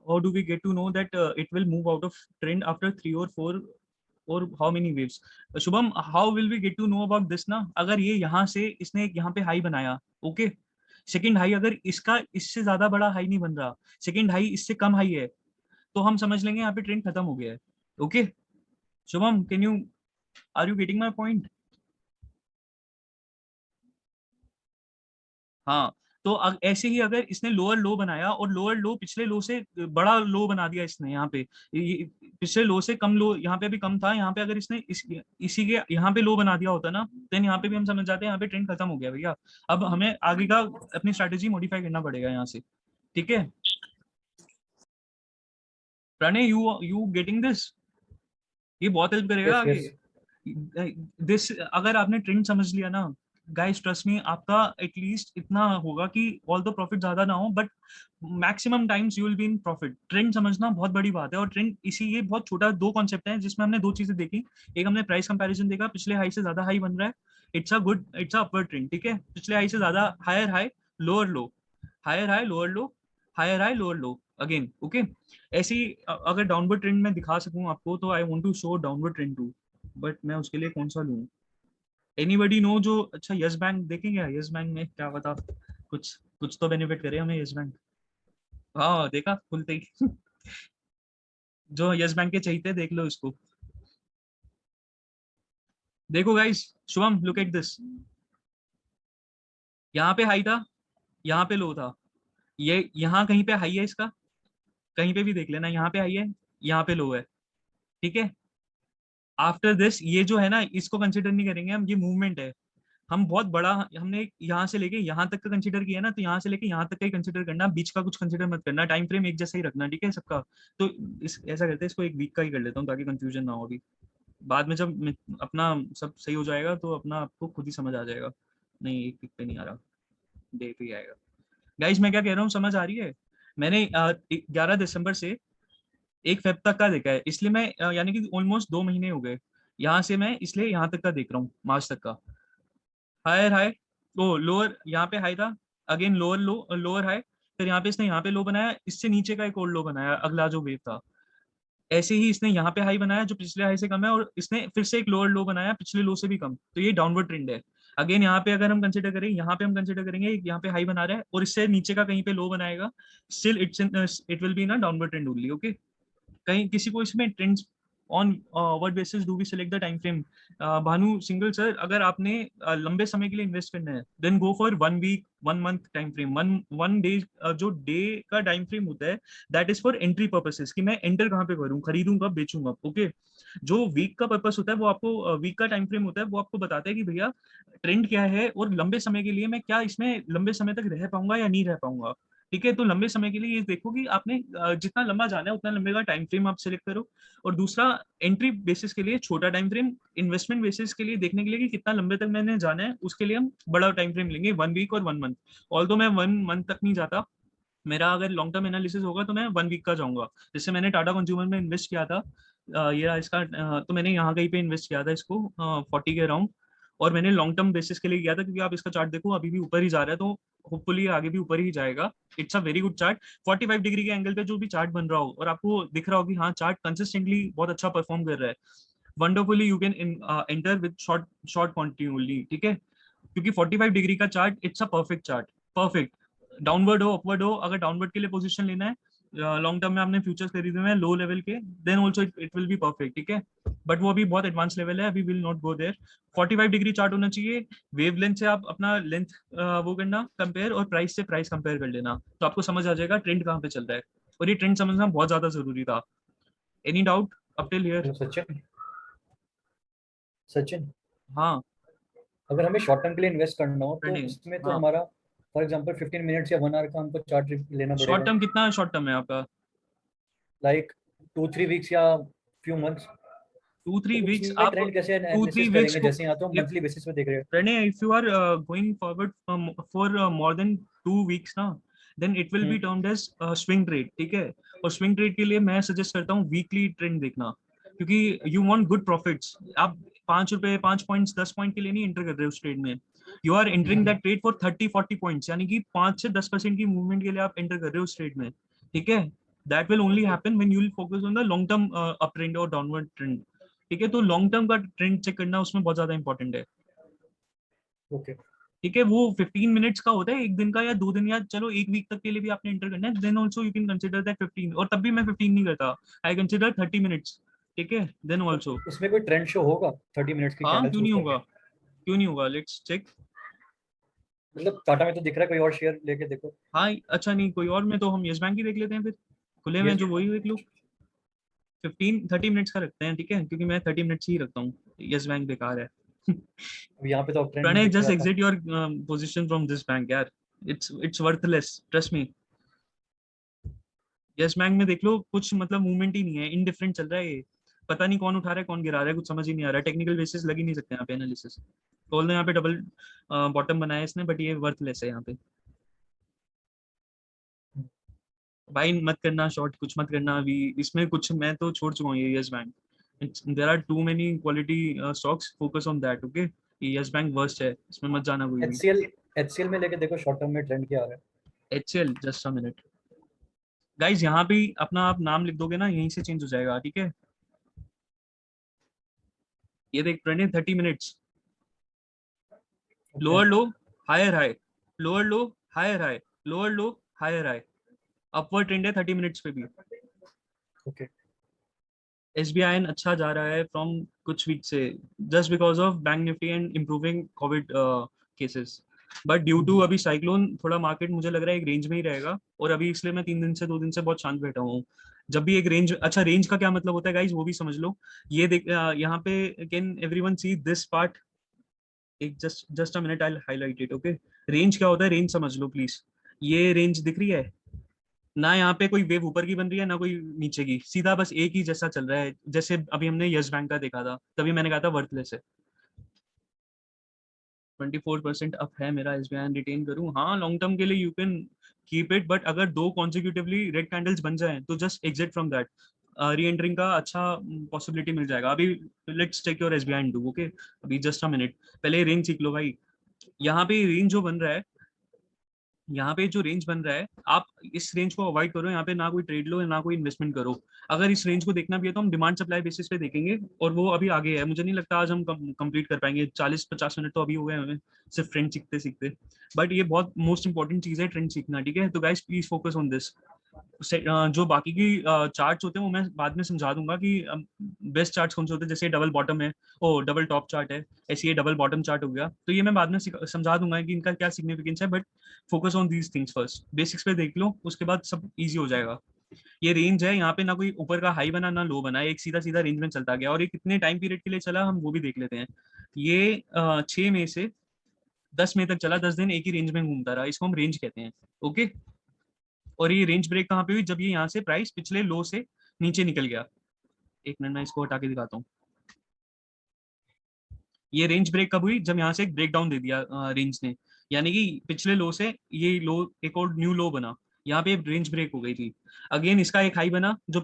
S1: How do we get to know that it will move out of trend after 3 or 4 or how many waves? Shubham, how will we get to know about this ना? अगर ये यहाँ से इसने एक यहाँ पे हाई बनाया, ओके। सेकंड हाई अगर इसका इससे ज्यादा बड़ा हाई नहीं बन रहा, सेकंड हाई इससे कम हाई है, तो हम समझ लेंगे यहाँ पे ट्रेंड खत्म हो गया है, okay. Shubham, can you, are you getting my point? हाँ, तो ऐसे ही अगर इसने लोअर लो बनाया और लोअर लो पिछले लो से बड़ा लो बना दिया इसने यहाँ पे, पिछले लो से कम लो, यहाँ पे भी कम था, यहाँ पे अगर इसने इसी के यहाँ पे लो बना दिया होता ना, देन यहाँ पे भी हम समझ जाते हैं यहाँ पे ट्रेंड खत्म हो गया भैया। अब हमें आगे का अपनी स्ट्रेटेजी मॉडिफाई करना पड़ेगा यहाँ से, ठीक है। Pranay, you getting this? ये बहुत हेल्प करेगा
S3: यस
S1: आगे।
S3: यस।
S1: दिस, अगर आपने ट्रेंड समझ लिया ना, गाइस ट्रस्ट मी, आपका एटलीस्ट इतना होगा कि ऑल द प्रॉफिट ज्यादा ना हो but maximum times you will be in profit. Trend समझना बहुत बड़ी बात है, और ट्रेंड इसी ये बहुत छोटा दो कॉन्सेप्ट है जिसमें हमने दो चीजें देखी। एक हमने प्राइस कंपैरिजन देखा, पिछले हाई से ज्यादा हाई बन रहा है, it's a good, it's a upward trend, ठीक है। पिछले हाई से ज्यादा higher high lower low, higher high lower low, higher high lower low again, okay. ऐसी अगर डाउनवर्ड ट्रेंड में दिखा सकूं आपको तो I want to show downward trend too, but मैं उसके लिए कौन सा लूं? एनीबडी नो जो अच्छा यस बैंक देखेंगे? यस बैंक में क्या पता कुछ कुछ तो बेनिफिट करे हमें यस बैंक। हाँ देखा खुलते ही जो यस बैंक के चाहिए देख लो इसको। देखो guys, Shubham look at this, यहाँ पे हाई था, यहाँ पे लो था, ये यहाँ कहीं पे हाई है इसका, कहीं पे भी देख लेना, यहाँ पे हाई है, यहाँ पे लो है, ठीक है। आफ्टर दिस ये जो है ना, इसको कंसिडर नहीं करेंगे हम, ये मूवमेंट है। हम बहुत बड़ा, हमने यहाँ से लेके यहाँ तक का कंसीडर किया ना, तो यहाँ से लेके यहाँ तक का ही कंसीडर करना, बीच का कुछ कंसीडर मत करना, टाइम फ्रेम एक जैसा ही रखना, ठीक है सबका। तो इस ऐसा करते हैं, इसको एक वीक का ही कर लेता हूँ ताकि कंफ्यूजन ना हो अभी। बाद में जब अपना सब सही हो जाएगा तो अपना आपको खुद ही समझ आ जाएगा। नहीं एक वीक पे नहीं आ रहा, डे पे ही आएगा। गाइज मैं क्या कह रहा हूँ समझ आ रही है? मैंने 11 दिसंबर से 1 फेब तक का देखा है, इसलिए मैं यानी कि ऑलमोस्ट 2 महीने हो गए, यहाँ से मैं इसलिए यहाँ तक का देख रहा हूँ, मार्च तक का। हायर हाई, ओ लोअर, यहाँ पे हाई था, अगेन लोअर लो, लोअर हाई, फिर यहाँ पे इसने यहाँ पे लो बनाया, इससे नीचे का एक और लो बनाया अगला जो वेव था। ऐसे ही इसने यहाँ पे हाई बनाया जो पिछले हाई से कम है, और इसने फिर से एक लोअर लो बनाया पिछले लो से भी कम, तो ये डाउनवर्ड ट्रेंड है। अगेन यहाँ पे अगर हम कंसिडर करें, यहाँ पे हम कंसिडर करेंगे यहाँ पे हाई बना रहा है और इससे नीचे का कहीं पे लो बनाएगा, स्टिल इट विल बी ना डाउनवर्ड ट्रेंड ओनली, ओके। कहीं किसी को इसमें trends on what basis do we select the time frame? Bhanu Singhal sir, अगर आपने लंबे समय के लिए इन्वेस्ट करना है then go for 1 week 1 month time frame. One one day जो डे का टाइम फ्रेम होता है that is for entry purposes, कि मैं एंटर कहाँ पे करूँ, खरीदूंगा बेचूंगा, ओके। जो वीक का पर्पस होता है वो आपको, वीक का टाइम फ्रेम होता है वो आपको बताता है कि भैया ट्रेंड क्या है और लंबे समय के लिए मैं क्या इसमें लंबे समय तक रह पाऊंगा या नहीं रह पाऊंगा, ठीक है। तो लंबे समय के लिए ये देखो कि आपने जितना लंबा जाना है उतना लंबे का टाइम फ्रेम आप सिलेक्ट करो। और दूसरा, एंट्री बेसिस के लिए छोटा टाइम फ्रेम, इन्वेस्टमेंट बेसिस के लिए देखने के लिए कि कितना लंबे तक मैंने जाना है, उसके लिए हम बड़ा टाइम फ्रेम लेंगे, 1 वीक और 1 मंथ। ऑल्दो मैं 1 मंथ तक नहीं जाता, मेरा अगर लॉन्ग टर्म एनालिसिस होगा तो मैं 1 वीक का जाऊंगा। जैसे मैंने टाटा कंज्यूमर में इन्वेस्ट किया था, ये रहा इसका, तो मैंने यहाँ कहीं पे इन्वेस्ट किया था इसको 40 के अराउंड, और मैंने लॉन्ग टर्म बेसिस के लिए किया था क्योंकि आप इसका चार्ट देखो अभी भी ऊपर ही जा रहा है, तो होपफुली आगे भी ऊपर ही जाएगा। It's a very good chart, 45 degree के एंगल पे जो भी चार्ट बन रहा हो और आपको दिख रहा हो कि हाँ चार्ट कंसिस्टेंटली बहुत अच्छा परफॉर्म कर रहा है, wonderfully you can enter with short short quantity only, ठीक है। क्योंकि 45 डिग्री का chart it's a perfect chart, perfect. Downward हो अपवर्ड हो, अगर डाउनवर्ड के लिए पोजीशन लेना है, लॉन्ग टर्म में आपने फ्यूचर्स खरीदे हुए हैं लो लेवल के, then also it will be perfect, ठीक है। बट वो अभी बहुत एडवांस लेवल है, अभी will not go there. 45 degree chart होना चाहिए, वेव लेंथ से आप अपना लेंथ वो करना कंपेयर, और प्राइस से प्राइस कंपेयर कर लेना, तो आपको समझ आ जाएगा ट्रेंड कहाँ पे चल रहा है, और ये ट्रेंड समझना बहुत ज्यादा जरूरी था। Any doubt up till here?
S3: Hello Sachin, Sachin
S1: हाँ
S3: अगर हमें शॉर्ट टर्म के लिए इन्वेस्ट करना हो तो
S1: प्रणय,
S3: इसमें तो
S1: हाँ।
S3: हमारा फॉर एग्जांपल 15 मिनट्स या 1 आवर का हमको चार्ट लेना
S1: शॉर्ट
S3: पड़ेगा,
S1: टर्म कितना शॉर्ट टर्म है आपका?
S3: लाइक 2-3 वीक्स या फ्यू मंथ्स।
S1: टू
S3: तो
S1: थ्री वीक्स
S3: उसमें
S1: आप,
S3: ट्रेंड कैसे
S1: टू थ्री
S3: एनालिसिस
S1: वीक्स
S3: करेंगे,
S1: को,
S3: जैसे यहाँ तो
S1: if
S3: मंथली बेसिस पे देख रहे हैं।
S1: Pranay, if you are going forward for more than 2 weeks ना, then it will be termed as swing trade, ठीक है। और swing trade के लिए मैं सजेस्ट करता हूँ वीकली ट्रेंड देखना, क्योंकि you want good profits। आप 5 रुपए 5 पॉइंट्स 10 पॉइंट के लिए नहीं एंटर कर रहे हो उस ट्रेड में, you are entering that trade for 30-40 points, यानी कि 5 से 10% की मूवमेंट के लिए आप एंटर कर रहे हो उस ट्रेड में, ठीक है। That will only happen when you will focus on the long term up trend और डाउनवर्ड ट्रेंड, ठीक है। तो लॉन्ग टर्म का ट्रेंड चेक करना उसमें बहुत ज्यादा इंपॉर्टेंट है,
S3: ओके,
S1: ठीक है। वो 15 मिनट्स का होता है, एक दिन का या 2 दिन या चलो 1 वीक तक के लिए भी आपने एंटर करना है, then also you can consider that 15, और तब भी मैं 15 नहीं करता, आई कंसिडर 30 मिनट्स, ठीक है, देन
S3: तो
S1: ऑल्सो।
S3: उसमें कोई ट्रेंड शो होगा 30 मिनट्स की
S1: हाँ
S3: कैंडल
S1: क्यों
S3: चूज
S1: नहीं होगा,
S3: करके?
S1: क्यों नहीं होगा, लेट्स चेक।
S3: मतलब टाटा में तो दिख रहा है, कोई और शेयर लेके देखो।
S1: हाँ अच्छा, नहीं कोई और में तो हम यस बैंक ही देख लेते हैं फिर, खुले में
S3: यस,
S1: जो वही देख लो। 15-30 मिनट्स का रखते हैं, ठीक है, क्योंकि मैं 30 मिनट्स ही रखता हूँ, यस बैंक बेकार है।
S3: अब यहाँ पे तो ट्रेंड
S1: प्रणय
S3: दिख
S1: जस्ट
S3: रहा था।
S1: Exit your position from this bank यार, it's worthless, trust me. Yes Bank में देख लो कुछ मतलब मूवमेंट ही नहीं है, इनडिफरेंट चल रहा है ये, पता नहीं कौन उठा रहा है कौन गिरा रहा है, कुछ समझ ही नहीं आ रहा है, टेक्निकल बेसिस लग ही नहीं सकते यहाँ पे एनालिसिस। तो यहाँ पे डबल बॉटम बनाया इसने, बट ये वर्थलेस है यहाँ पे। भाई मत करना शॉर्ट, कुछ मत करना अभी इसमें, कुछ मैं तो छोड़ चुका हूँ ये Yes Bank. There are too many quality stocks, focus on that okay. Yes Bank worst है, इसमें मत जाना कोई भी।
S3: एचसीएल में लेके देखो शॉर्ट टर्म में ट्रेंड क्या आ रहा है।
S1: HL just a minute guys, यहाँ पे अपना आप नाम लिख दोगे ना, यहीं से चेंज हो जाएगा, ठीक है। ये देख ट्रेंड है 30 minutes, lower low higher high, lower low higher high, lower low higher high, upward trend है 30 मिनट्स पे भी।
S3: ओके
S1: एसबीआई अच्छा जा रहा है फ्रॉम कुछ वीक से, just because of Bank Nifty and improving Covid cases. But due to अभी साइक्लोन थोड़ा मार्केट मुझे लग रहा है एक रेंज में ही रहेगा, और अभी इसलिए मैं 3 दिन से 2 दिन से बहुत शांत बैठा हूँ। जब भी एक रेंज, अच्छा रेंज का क्या मतलब होता है गाइज वो भी समझ लो। ये देख यहाँ पे can everyone see this part, एक just a minute I highlight it okay. Range क्या होता है, रेंज समझ लो प्लीज। ये रेंज दिख रही है ना, यहाँ पे कोई वेव ऊपर की बन रही है ना कोई नीचे की, सीधा बस एक ही जैसा चल रहा है। जैसे अभी हमने यस बैंक का देखा था, तभी मैंने कहा था वर्थलेस है। 24% अप है मेरा एसबीआई, रिटेन करूं हाँ लॉन्ग टर्म के लिए, you can keep it, but अगर 2 कॉन्सिक्यूटिवली रेड कैंडल्स बन जाएं तो just exit from that. Re entering का अच्छा पॉसिबिलिटी मिल जाएगा अभी। Let's take your SBI and do okay. अभी जस्ट अ मिनट, पहले रेंज सीख लो भाई। यहाँ पे रेंज जो बन रहा है, यहाँ पे जो रेंज बन रहा है, आप इस रेंज को अवॉइड करो, यहाँ पे ना कोई ट्रेड लो ना कोई इन्वेस्टमेंट करो। अगर इस रेंज को देखना भी है तो हम डिमांड सप्लाई बेसिस पे देखेंगे, और वो अभी आगे है, मुझे नहीं लगता आज हम कंप्लीट कर पाएंगे। 40-50 मिनट तो अभी हो गए हमें सिर्फ ट्रेंड सीखते सीखते। बट ये बहुत मोस्ट इंपॉर्टेंट चीज है ट्रेंड सीखना, ठीक है। तो guys please focus on this. जो बाकी की चार्ट्स होते हैं वो मैं बाद में समझा दूंगा कि बेस्ट चार्ट्स कौन से होते हैं। जैसे डबल बॉटम है, ओ डबल टॉप चार्ट है, ऐसे ये डबल बॉटम चार्ट हो गया, तो ये मैं बाद में समझा दूंगा कि इनका क्या सिग्निफिकेंस है। But focus on these things first, basics पे देख लो, उसके बाद सब इजी हो जाएगा। ये रेंज है, यहाँ पे ना कोई ऊपर का हाई बना ना लो बना, एक सीधा सीधा रेंज में चलता गया, और ये कितने टाइम पीरियड के लिए चला हम वो भी देख लेते हैं। ये 6 मई से 10 मई तक चला, 10 दिन एक ही रेंज में घूमता रहा, इसको हम रेंज कहते हैं ओके। और ये रेंज ब्रेक कहाँ पे हुई, जब ये यहाँ से प्राइस पिछले लो से नीचे निकल गया। एक मिनट मैं इसको हटा के दिखाता हूँ। ये रेंज ब्रेक कब हुई, जब यहाँ से एक ब्रेक डाउन दे दिया रेंज ने, यानी कि पिछले लो से ये लो एक और न्यू लो बना, यहाँ पे रेंज ब्रेक हो गई थी। अगेन इसका एक हाई बना जो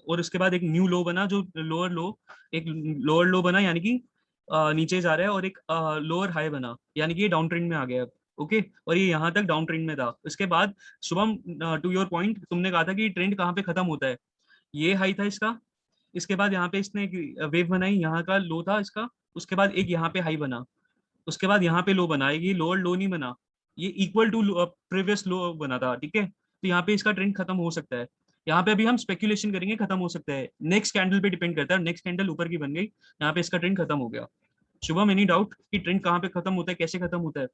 S1: और उसके बाद एक न्यू लो बना जो लोअर लो, एक लोअर लो बना यानी कि नीचे जा रहा है, और एक लोअर हाई बना यानी कि ये डाउन ट्रेंड में आ गया ओके। और ये यहाँ तक डाउन ट्रेंड में था। उसके बाद शुभम, टू योर पॉइंट, तुमने कहा था कि ट्रेंड कहाँ पे खत्म होता है, ये हाई था इसका, इसके बाद यहाँ पे इसने वेव बनाई, यहाँ का लो था इसका, उसके बाद एक यहाँ पे हाई बना, उसके बाद यहाँ पे लो बना, ये लोअर लो नहीं बना, ये इक्वल टू प्रीवियस लो बना था, ठीक है। तो यहाँ पे इसका ट्रेंड खत्म हो सकता है। यहाँ पे अभी हम स्पेकुलेशन करेंगे, खत्म हो सकता है, नेक्स्ट कैंडल पे डिपेंड करता है। नेक्स्ट कैंडल ऊपर की बन गई, यहाँ पे इसका ट्रेंड खत्म हो गया। शुभम एनी डाउट कि ट्रेंड कहाँ पे खत्म होता है, कैसे खत्म होता है?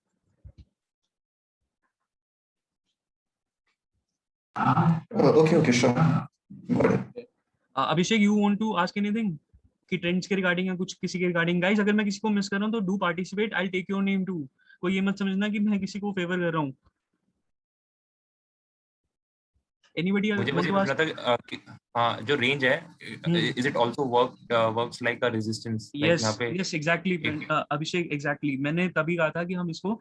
S4: Okay, sure. Got it.
S1: Abhishek you want to ask anything कि ट्रेंड्स के रिगार्डिंग या कुछ किसी के रिगार्डिंग? गाइस अगर मैं किसी को मिस कर रहा हूँ तो do participate, I take your name too. कोई ये मत समझना कि मैं किसी को फेवर कर रहा हूँ। एनीबॉडी
S2: मुझे
S1: वांट
S2: बस ये
S1: टू
S2: पूछना
S1: आस्क?
S2: था कि हाँ जो रेंज है, is it also works like a resistance, like
S1: yes
S2: यहाँ पे
S1: यस एग्जैक्टली अभिषेक, एग्जैक्टली मैंने तभी कहा था कि हम इसको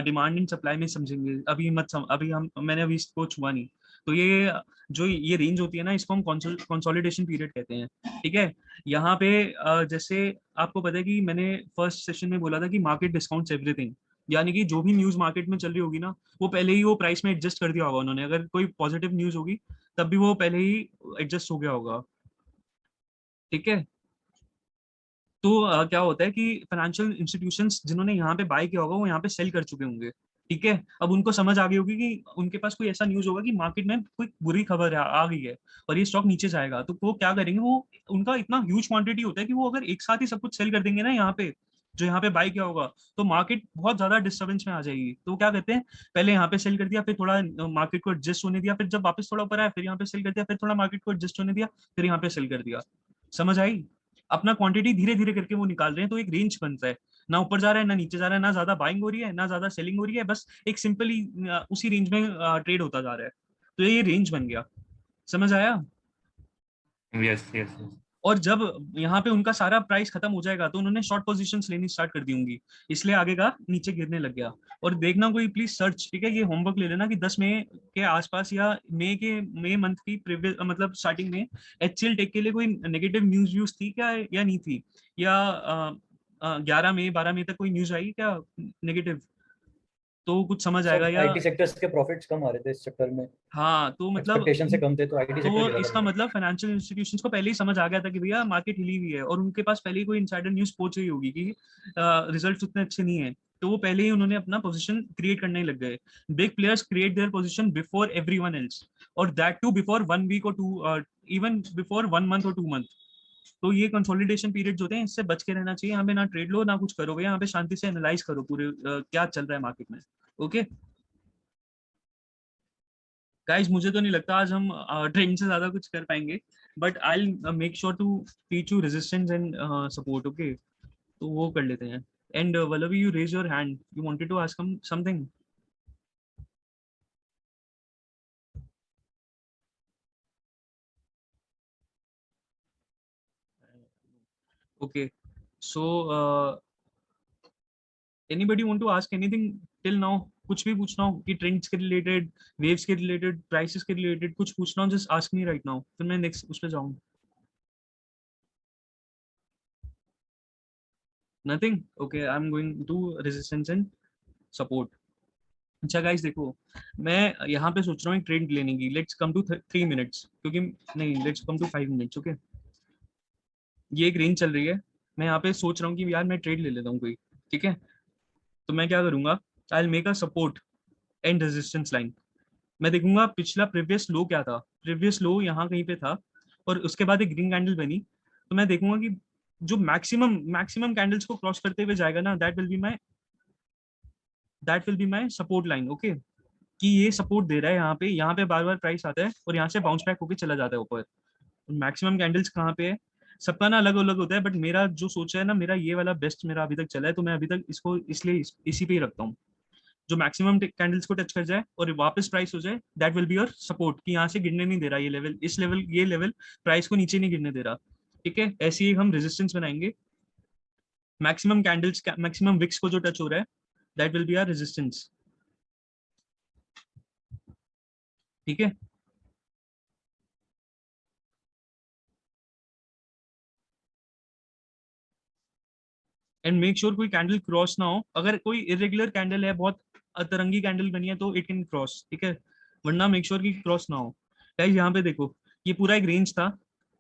S1: डिमांड एंड सप्लाई में समझेंगे। अभी अभी हम मैंने अभी इसको छुआ नहीं। तो ये जो ये रेंज होती है ना, इसको हम कंसोलिडेशन पीरियड कहते हैं, ठीक है। यहाँ पे जैसे आपको पता है कि मैंने फर्स्ट सेशन में बोला था कि मार्केट डिस्काउंट्स एवरीथिंग, यानी कि जो भी न्यूज मार्केट में चल रही होगी ना, वो पहले ही वो प्राइस में एडजस्ट कर दिया होगा उन्होंने। अगर कोई पॉजिटिव न्यूज होगी तब भी वो पहले ही एडजस्ट हो गया होगा, ठीक है। तो क्या होता है कि फाइनेंशियल इंस्टीट्यूशंस जिन्होंने यहाँ पे बाय किया होगा वो यहाँ पे सेल कर चुके होंगे, ठीक है। अब उनको समझ आ गई होगी कि उनके पास कोई ऐसा न्यूज होगा कि मार्केट में कोई बुरी खबर आ गई है और ये स्टॉक नीचे जाएगा, तो वो क्या करेंगे, वो उनका इतना ह्यूज क्वांटिटी होता है कि वो अगर एक साथ ही सब कुछ सेल कर देंगे ना यहाँ पे, जो यहाँ पे बाय किया होगा, तो मार्केट बहुत ज्यादा डिस्टर्बेंस में आ जाएगी। तो वो क्या कहते हैं, पहले यहाँ पे सेल कर दिया, फिर थोड़ा मार्केट को एडजस्ट होने दिया, फिर जब वापस थोड़ा ऊपर आया फिर यहाँ पे सेल कर दिया, फिर थोड़ा मार्केट को एडजस्ट होने दिया, फिर यहाँ पे सेल कर दिया। समझ आई? अपना क्वांटिटी धीरे धीरे करके वो निकाल रहे हैं, तो एक रेंज बनता है, ना ऊपर जा रहा है ना नीचे जा रहा है, ना ज्यादा बाइंग हो रही है ना ज्यादा सेलिंग हो रही है, बस एक सिंपली उसी रेंज में ट्रेड होता जा रहा है। तो ये रेंज बन गया, समझ आया?
S2: Yes yes.
S1: और जब यहाँ पे उनका सारा प्राइस खत्म हो जाएगा तो उन्होंने शॉर्ट पोजीशंस लेनी स्टार्ट कर दी होंगी, इसलिए आगे का नीचे गिरने लग गया। और देखना कोई प्लीज सर्च, ठीक है, ये होमवर्क ले लेना कि 10 मई के आसपास या मई मंथ की प्रीवियस मतलब स्टार्टिंग में HCL टेक के लिए कोई नेगेटिव न्यूज थी क्या या नहीं थी, या 11 मई 12 मई तक कोई न्यूज आई क्या नेगेटिव, तो कुछ समझ आएगा।
S3: सब
S1: या
S3: आईटी सेक्टर्स के प्रॉफिट्स कम आ रहे थे इस चक्कर में,
S1: हाँ तो मतलब
S3: एक्सपेक्टेशन से कम थे, तो आईटी सेक्टर
S1: तो
S3: ज्यादा
S1: इसका
S3: बढ़ा।
S1: मतलब फाइनेंशियल इंस्टीट्यूशंस को पहले ही समझ आ गया था कि भैया मार्केट हिली हुई है, और उनके पास पहले ही कोई इनसाइडर न्यूज पहुंच गई होगी कि रिजल्ट्स उतने अच्छे नहीं है, तो वो पहले ही उन्होंने अपना पोजीशन क्रिएट करने लग गए। Big players create their position before everyone else, और दैट टू बिफोर 1 वीक और 2 इवन बिफोर 1 मंथ और 2 मंथ। तो ये कंसोलिडेशन पीरियड होते हैं, इससे बच के रहना चाहिए। यहाँ पे ना ट्रेड लो ना कुछ करो भैया, यहाँ पे शांति से एनालाइज करो पूरे क्या चल रहा है मार्केट में। ओके गाइस, मुझे तो नहीं लगता आज हम ट्रेंड से ज्यादा कुछ कर पाएंगे, but I make sure to teach you resistance and support. Okay, तो वो कर लेते हैं। And Vallabhi, you raise your hand, you wanted to ask something. Okay, so anybody want to ask anything till now? कुछ भी पूछना हो कि ट्रेंड्स के रिलेटेड, वेव्स के रिलेटेड, प्राइसेस के रिलेटेड, कुछ पूछना हो just ask me right now, फिर मैं नेक्स्ट उस पे जाऊँ। Nothing? Okay, I am going to resistance and support. अच्छा गाइस देखो, मैं यहाँ पे सोच रहा हूँ एक ट्रेड लेने की। लेट्स कम टू 3 मिनट्स, क्योंकि नहीं, let's come to 5 minutes. Okay, ये एक रेंज चल रही है, मैं यहाँ पे सोच रहा हूँ कि यार मैं ट्रेड ले लेता हूँ कोई, ठीक है। तो मैं क्या करूंगा, I will make a support and resistance line. मैं देखूंगा पिछला प्रीवियस लो क्या था, प्रीवियस लो यहाँ कहीं पे था, और उसके बाद एक ग्रीन कैंडल बनी, तो मैं देखूंगा कि जो मैक्सिमम मैक्सिमम कैंडल्स को क्रॉस करते हुए जाएगा ना, that will be my support line. Okay, कि ये सपोर्ट दे रहा है यहाँ पे बार बार प्राइस आता है और यहाँ से बाउंस बैक होकर चला जाता है ऊपर। मैक्सिमम कैंडल्स कहाँ पे है, सबका ना अलग अलग होता है, बट मेरा जो सोचा है ना, मेरा ये वाला बेस्ट मेरा अभी तक चला है, तो मैं अभी तक इसको इसलिए इसी पे ही रखता हूँ। जो मैक्सिमम कैंडल्स को टच कर जाए और वापस प्राइस हो जाए, that will be your support, कि यहाँ से गिरने नहीं दे रहा ये लेवल, ये लेवल प्राइस को नीचे नहीं गिरने दे रहा, ठीक है। ऐसे ही हम रेजिस्टेंस बनाएंगे। मैक्सिमम कैंडल्स, मैक्सिमम विक्स को जो टच हो रहा है, that will be our resistance, ठीक है। एंड मेक श्योर कोई कैंडल क्रॉस ना हो। अगर कोई इरेगुलर कैंडल है, बहुत अतरंगी कैंडल बनी है, तो इट कैन क्रॉस, ठीक है, वरना मेक श्योर कि क्रॉस ना हो। गाइस यहाँ पे देखो, ये पूरा एक रेंज था,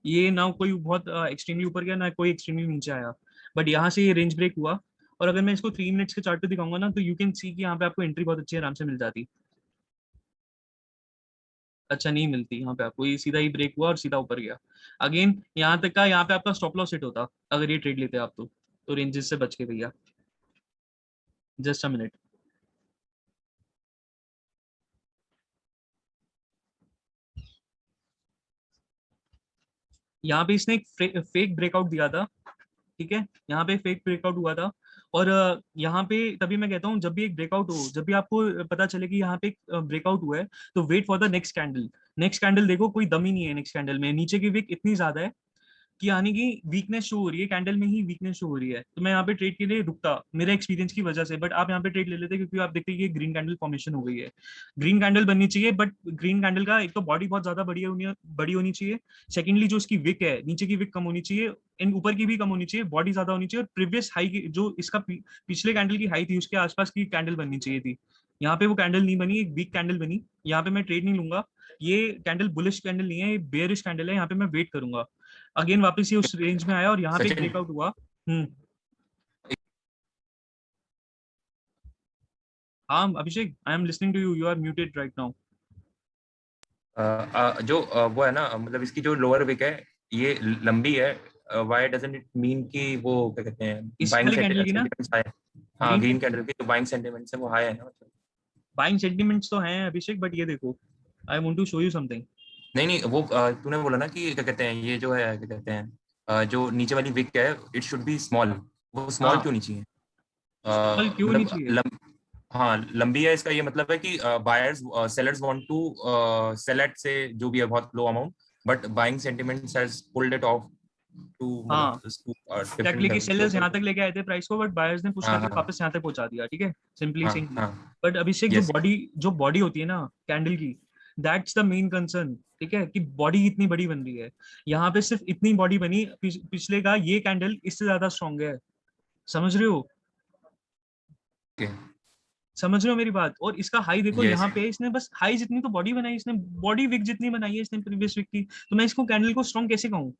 S1: ये ना कोई बहुत एक्सट्रीमली ऊपर गया ना कोई एक्सट्रीमली नीचे आया, बट यहाँ से ये रेंज ब्रेक हुआ। और अगर मैं इसको 3 मिनट्स के चार्ट पे दिखाऊंगा ना, तो यू कैन सी कि यहाँ पे आपको एंट्री बहुत अच्छी आराम से मिल जाती। अच्छा, नहीं मिलती यहाँ पे आपको, ये सीधा ही ब्रेक हुआ और सीधा ऊपर गया अगेन। यहाँ तक का, यहाँ पे आपका स्टॉप लॉस हिट होता अगर ये ट्रेड लेते आप तो रेंजेस से बच के भैया। Just a minute. यहाँ पे इसने एक फेक ब्रेकआउट दिया था, ठीक है, यहाँ पे फेक ब्रेकआउट हुआ था। और यहाँ पे तभी मैं कहता हूँ, जब भी एक ब्रेकआउट हो, जब भी आपको पता चले कि यहाँ पे ब्रेकआउट हुआ है, तो wait for the next candle. Next candle देखो, कोई दम ही नहीं है नेक्स्ट कैंडल में, नीचे की विक इतनी ज्यादा है कि यानी कि वीकनेस शो हो रही है, कैंडल में ही वीकनेस शो हो रही है। तो मैं यहाँ पे ट्रेड के लिए रुकता मेरे एक्सपीरियंस की वजह से, बट आप यहाँ पे ट्रेड ले लेते, क्योंकि आप देखते हैं कि ग्रीन कैंडल फॉर्मेशन हो गई है। ग्रीन कैंडल बननी चाहिए, बट ग्रीन कैंडल का एक तो बॉडी बहुत ज्यादा बड़ी होनी चाहिए। सेकेंडली जो इसकी विक है, नीचे की विक कम होनी चाहिए, इन ऊपर की भी कम होनी चाहिए, बॉडी ज्यादा होनी चाहिए, और प्रीवियस हाई की जो इसका पिछले कैंडल की हाई थी उसके आसपास की कैंडल बननी चाहिए थी। यहाँ पे वो कैंडल नहीं बनी, एक वीक कैंडल बनी। यहाँ पे मैं ट्रेड नहीं लूंगा, ये कैंडल बुलिश कैंडल नहीं है, ये बेयरिश कैंडल है, यहाँ पे मैं वेट करूंगा। अगेन वापस ये उस रेंज में आया और यहाँ पे ब्रेकआउट हुआ। हाँ Abhishek, I am listening to you, you are muted right now.
S2: जो वो है ना, मतलब इसकी जो लोअर विक है ये लंबी है, व्हाई डजंट इट मीन कि वो क्या कहते हैं,
S1: इस
S2: बाइंग
S1: वाले कैंडल की ना,
S2: सेंटिमेंट्स हाई। हाँ, ग्रीन कैंडल की जो बाइंग सेंटिमेंट्स है वो हाई है ना, मतलब
S1: बाइंग सेंटिमेंट्स तो हैं अभिषेक, बट ये देखो, I want to show you something.
S2: नहीं नहीं, वो तूने बोला ना कि क्या कहते हैं, ये जो है क्या कहते हैं, जो नीचे वाली विक है इट शुड बी स्मॉल। वो स्मॉल
S1: हाँ,
S2: क्यों नहीं चाहिए?
S1: स्मॉल क्यों नहीं
S2: मतलब
S1: चाहिए?
S2: हाँ, लंबी है, इसका ये मतलब है कि buyers sellers want to sell at से जो भी है बहुत low amount, but buying sentiments has pulled it off
S1: हाँ
S2: different
S1: एग्जैक्टली कि
S2: levels
S1: सेलर्स
S2: के
S1: यहाँ
S2: ऊपर।
S1: तक लेके आए थे प्राइस को, बट बायर्स ने पुश
S2: हाँ
S1: करके
S2: हाँ
S1: वापस यहाँ तक पहुंचा दिया, ठीक है, सिंपली
S2: हाँ
S1: सेइंग।
S2: हाँ
S1: बट अभिषेक
S2: yes
S1: जो बॉडी होती है ना कैंडल की, दैट्स द मेन कंसर्न, ठीक है, कि बॉडी इतनी बड़ी बन रही है। यहाँ पे सिर्फ इतनी बॉडी बनी, पिछले का ये कैंडल इससे ज्यादा स्ट्रॉन्ग है, समझ रहे हो?
S2: okay
S1: समझ रहे हो मेरी बात? और इसका हाई देखो
S2: yes
S1: यहाँ पे, इसने बस हाई जितनी तो बॉडी बनाई, इसने बॉडी विक जितनी बनाई है इसने प्रीवियस विक की, तो मैं इसको कैंडल को स्ट्रॉन्ग कैसे कहूँ?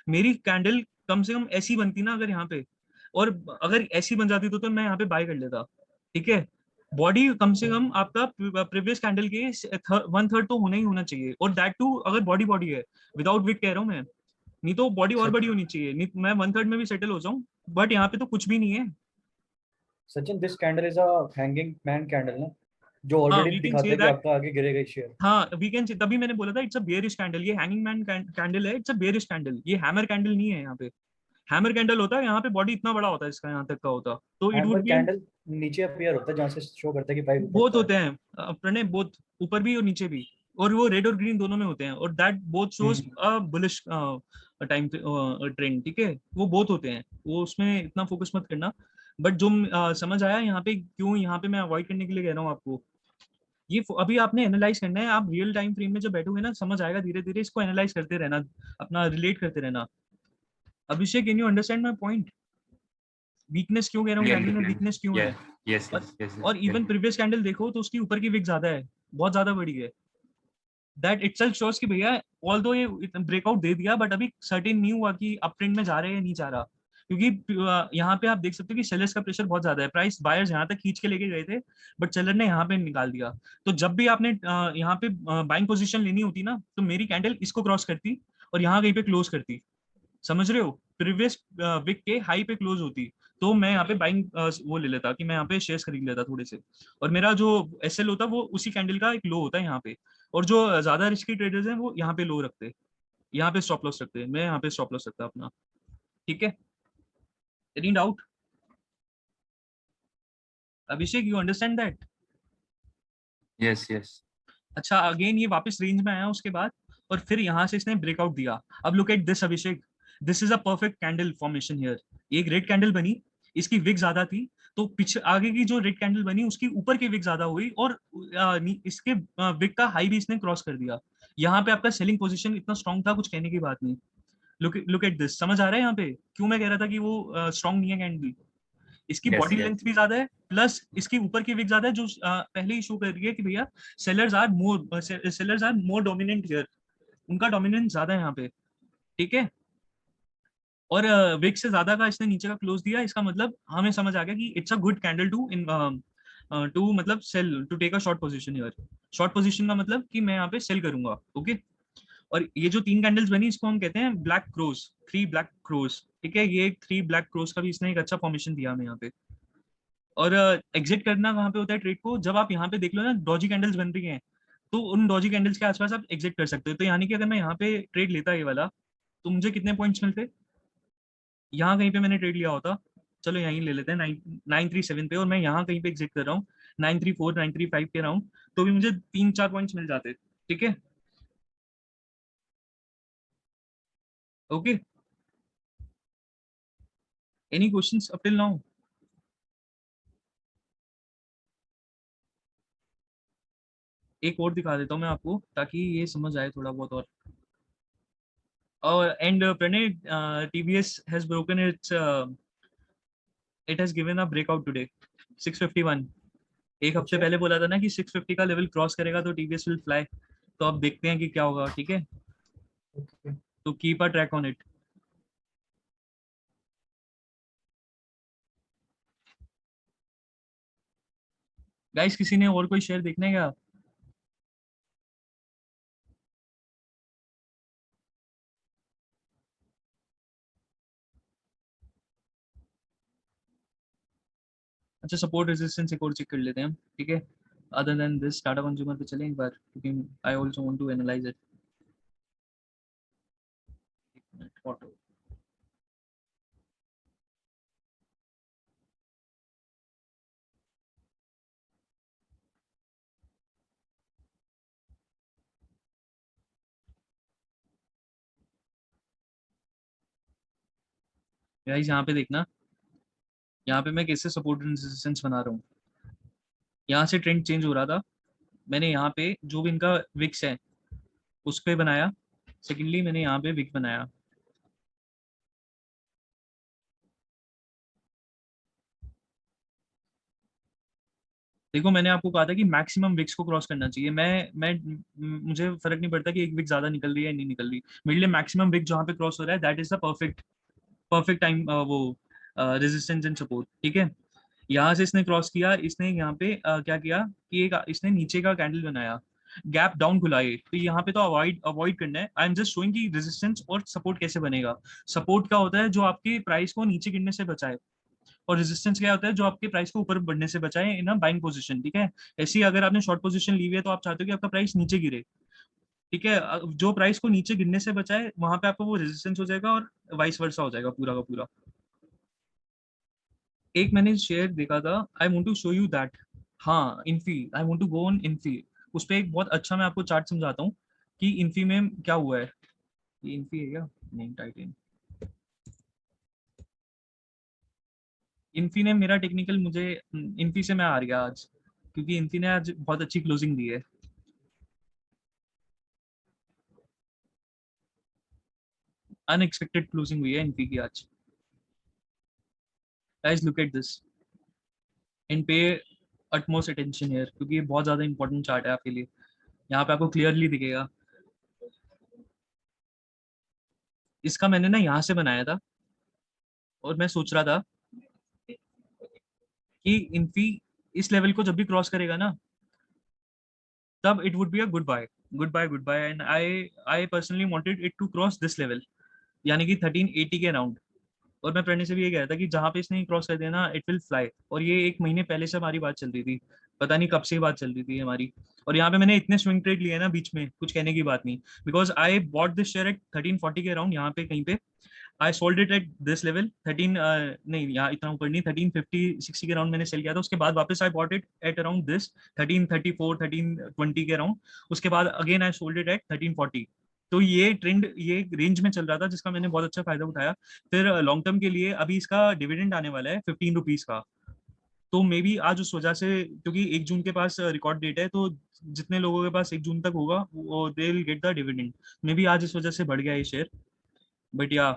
S1: मेरी कैंडल कम से कम ऐसी बनती ना अगर यहाँ पे, और अगर ऐसी बन जाती तो मैं यहाँ पे बाय कर लेता, ठीक है। बॉडी कम से कम आपका प्रीवियस कैंडल के 1/3 तो होना ही होना चाहिए, और दैट टू अगर बॉडी बॉडी है, विदाउट विक कह रहा हूँ मैं, नहीं तो बॉडी और बड़ी होनी चाहिए, नहीं मैं 1/3 में भी सेटल हो जाऊं, बट यहाँ पे तो कुछ भी नहीं है।
S3: Sachin, this candle is a hanging man candle ना, जो
S1: हाँ
S3: ऑलरेडी
S1: वी कैन
S3: दिखाता
S1: से
S3: है कि
S1: दैट,
S3: आपका आगे गिरेगा शेयर।
S1: हाँ वी कैन, तभी मैंने बोला था इट्स अ बेयरिश कैंडल, ये हैंगिंग मैन कैंडल है, इट्स अ बेयरिश कैंडल, ये हैमर कैंडल नहीं है। यहाँ पे हैमर कैंडल होता है, यहाँ पे बॉडी इतना बड़ा होता है इसका, यहाँ तक का होता, तो it
S3: hammer
S1: would be an,
S3: candle नीचे अपीयर होता है जहां से शो करता है कि प्राइस
S1: बोथ
S3: उतरता है।
S1: होते हैं प्रणय, बोथ, ऊपर भी और नीचे भी, और वो रेड और ग्रीन दोनों में होते हैं, और that both shows bullish time trend, ठीक है, वो बोथ होते हैं, वो उसमें इतना फोकस मत करना। बट जो समझ आया यहाँ पे, क्यों यहाँ पे मैं अवॉइड करने के लिए कह रहा हूँ आपको, ये अभी आपने एनालाइज करना है, आप रियल टाइम फ्रेम में जब बैठोगे ना समझ आएगा, धीरे धीरे इसको एनालाइज करते रहना, अपना रिलेट करते रहना। Abhishek, can you understand my point? Weakness क्यों कह रहा हूँ,
S2: clearly
S1: कैंडल में
S2: clearly
S1: वीकनेस क्यों है?
S2: yeah yes
S1: और
S2: yes yes yes
S1: और इवन
S2: clearly
S1: प्रीवियस कैंडल देखो तो उसकी ऊपर की विक ज्यादा है, बहुत ज्यादा बड़ी है। दैट इटसेल्फ शोस कि भैया ऑल्दो ये ब्रेकआउट दे दिया, बट अभी सर्टेन नहीं हुआ कि अप ट्रेंड में जा रहे हैं या नहीं जा रहा, क्योंकि यहाँ पे आप देख सकते हो कि सेलर्स का प्रेशर बहुत ज्यादा है, प्राइस बायर्स यहाँ तक खींच के लेके गए थे, बट सेलर ने यहाँ पे निकाल दिया। तो जब भी आपने यहाँ पे बाइंग पोजीशन लेनी होती ना, तो मेरी कैंडल इसको क्रॉस करती और यहाँ कहीं पे क्लोज करती, समझ रहे हो, प्रीवियस विक के हाई पे क्लोज होती, तो मैं यहाँ पे बाइंग वो ले लेता कि मैं यहाँ पे शेयर्स खरीद लेता थोड़े से, और मेरा जो एसएल होता वो उसी कैंडल का एक लो होता है यहाँ पे, और जो ज्यादा रिस्की ट्रेडर्स हैं वो यहाँ पे लो रखते हैं, यहाँ पे स्टॉप लॉस रखते हैं, मैं यहाँ पे स्टॉप लॉस रखता अपना, ठीक है। Any doubt Abhishek, you understand that?
S2: yes yes
S1: अच्छा, अगेन ये वापस रेंज में आया उसके बाद, और फिर यहाँ से इसने ब्रेकआउट दिया। अब look at this Abhishek, this is a perfect candle formation here. एक रेड कैंडल बनी, इसकी विक ज्यादा थी, तो पीछे आगे की जो रेड कैंडल बनी उसकी ऊपर की विक ज्यादा हुई, और इसके विक का हाई भी इसने क्रॉस कर दिया। यहाँ पे आपका सेलिंग पोजीशन इतना स्ट्रांग था, कुछ कहने की बात नहीं। लुक एट दिस, समझ आ रहा है यहाँ पे क्यों मैं कह रहा था कि वो स्ट्रांग नहीं है कैंडल? इसकी
S2: yes
S1: बॉडी
S2: yes
S1: लेंथ भी ज्यादा है, प्लस इसकी ऊपर की विक ज्यादा है, जो पहले ही शो कर रही है कि भैया sellers are more dominant here, उनका डोमिनेंस ज्यादा है यहाँ पे, ठीक है। और विक से ज्यादा का इसने नीचे का क्लोज दिया, इसका मतलब हमें समझ आ गया कि it's a good candle to in to मतलब sell, to take a short position here. Short position का मतलब कि मैं यहाँ पे सेल करूंगा, ओके। और ये जो 3 कैंडल्स बनी इसको हम कहते हैं ब्लैक क्रोज, 3 ब्लैक क्रोज, ठीक है, ये 3 ब्लैक क्रोज का भी इसने एक अच्छा फॉर्मेशन दिया हमें यहाँ पे। और एग्जिट करना कहाँ पे होता है ट्रेड को, जब आप यहाँ पे देख लो ना डॉजी कैंडल्स बन रही हैं, तो उन डॉजी कैंडल्स के आसपास आप एग्जिट कर सकते हो। तो यानी कि अगर मैं यहाँ पे ट्रेड लेता ये वाला, तो मुझे कितने पॉइंट्स मिलते? यहाँ कहीं पे मैंने ट्रेड लिया होता, चलो यहीं ले लेते हैं 937 पे, और मैं यहाँ कहीं पे एग्जिट कर रहा हूँ 934 935 के राउंड, तो भी मुझे 3-4 पॉइंट्स मिल जाते, ठीक है, okay. Any questions up till now? एक और दिखा देता हूँ मैं आपको ताकि ये समझ आए थोड़ा बहुत और। And Pranay, TVS has broken its it has given a breakout today 651। एक हफ्ते
S3: अच्छा,
S1: पहले बोला था ना कि 650 का लेवल क्रॉस करेगा तो टीवीएस विल फ्लाई, तो अब देखते हैं कि क्या होगा, ठीक है,
S3: ओके।
S1: तो keep a track on it. Guys, किसी ने और कोई शेयर देखने है क्या? अच्छा, सपोर्ट रेजिस्टेंस एक और चेक कर लेते हैं हम, ठीक है। Other than this Tata consumer पे चलें एक बार, क्योंकि I also want to analyse it. Auto, guys यहाँ पे देखना, यहाँ पे मैं कैसे सपोर्ट एंड रेजिस्टेंस बना रहा हूँ। यहाँ से ट्रेंड चेंज हो रहा था, मैंने यहाँ पे जो भी इनका विक्स है उस पे बनाया। सेकेंडली मैंने यहाँ पे विक बनाया। देखो मैंने आपको कहा था कि मैक्सिमम विक्स को क्रॉस करना चाहिए। मुझे फर्क नहीं पड़ता कि एक विक ज्यादा निकल रही है या नहीं निकल रही, मेरे लिए मैक्सिमम विक जहाँ पे क्रॉस हो रहा है that is the perfect perfect time, वो रेजिस्टेंस एंड सपोर्ट। ठीक है, यहाँ से इसने क्रॉस किया, इसने यहाँ पे क्या किया कि एक इसने नीचे का कैंडल बनाया, गैप डाउन खुला है, तो यहाँ पे तो अवॉइड अवॉइड करना है। आई एम जस्ट शोइंग कि रेजिस्टेंस और सपोर्ट कैसे बनेगा। सपोर्ट क्या होता है, जो आपके प्राइस को नीचे गिरने से बचाए, और रेजिस्टेंस क्या होता है, जो आपके प्राइस को ऊपर बढ़ने से बचाए इन अ बाइंग पोजीशन। ठीक है, ऐसे ही अगर आपने शॉर्ट पोजीशन ली हुई है तो आप चाहते हो कि आपका प्राइस नीचे गिरे। ठीक है, जो प्राइस को नीचे गिरने से बचाए वहां पे आपको वो रेजिस्टेंस हो जाएगा और वाइस वर्सा हो जाएगा पूरा का पूरा। एक मैंने शेयर देखा था, I want to show you that. हाँ, Infy, I want to go on Infy. उस पे एक बहुत अच्छा मैं आपको चार्ट समझाता हूँ कि इन्फी में क्या हुआ है। ये इन्फी है क्या? नहीं, टाइटन। इन्फी ने मेरा टेक्निकल, मुझे इन्फी से मैं हार गया आज, क्योंकि इन्फी ने आज बहुत अच्छी क्लोजिंग दी है। अनएक्सपेक्टेड क्लोजिंग हुई है इन्फी की आज। Guys look at this and पे अटमोस्ट अटेंशन हियर, क्योंकि ये बहुत ज्यादा इंपॉर्टेंट चार्ट है आपके लिए। यहाँ पे आपको क्लियरली दिखेगा। इसका मैंने ना यहाँ से बनाया था, और मैं सोच रहा था कि इन्फी इस लेवल को जब भी क्रॉस करेगा ना, तब it would be a good buy, good buy, good buy. And I personally wanted it to cross this level, यानी कि 1380 के अराउंड। और मैं प्रणय से भी ये कह रहा था कि जहाँ पे इसने क्रॉस कर दिया ना, इट विल फ्लाई। और ये एक महीने पहले से हमारी बात चल रही थी, पता नहीं कब से बात चल रही थी हमारी। और यहाँ पे मैंने इतने स्विंग ट्रेड लिए ना बीच में, कुछ कहने की बात नहीं, because I bought this share eight 1340 के अराउंड, यहाँ पे कहीं पे। I sold it at this level 13, नहीं यहाँ इतना ऊपर नहीं, 1350-60 के अराउंड मैंने सेल किया था। उसके बाद वापस I bought it at around this 1334 1320 के अराउंड। उसके बाद again I sold it at 1340। तो ये ट्रेंड ये रेंज में चल रहा था, जिसका मैंने बहुत अच्छा फायदा उठाया। फिर लॉन्ग टर्म के लिए अभी इसका डिविडेंड आने वाला है 15 रुपीज का। तो मे बी आज उस वजह से, क्योंकि 1 जून के पास रिकॉर्ड डेट है, तो जितने लोगों के पास 1 जून तक होगा वो they will get the dividend. May be आज इस वजह से बढ़ गया ये शेयर। बट या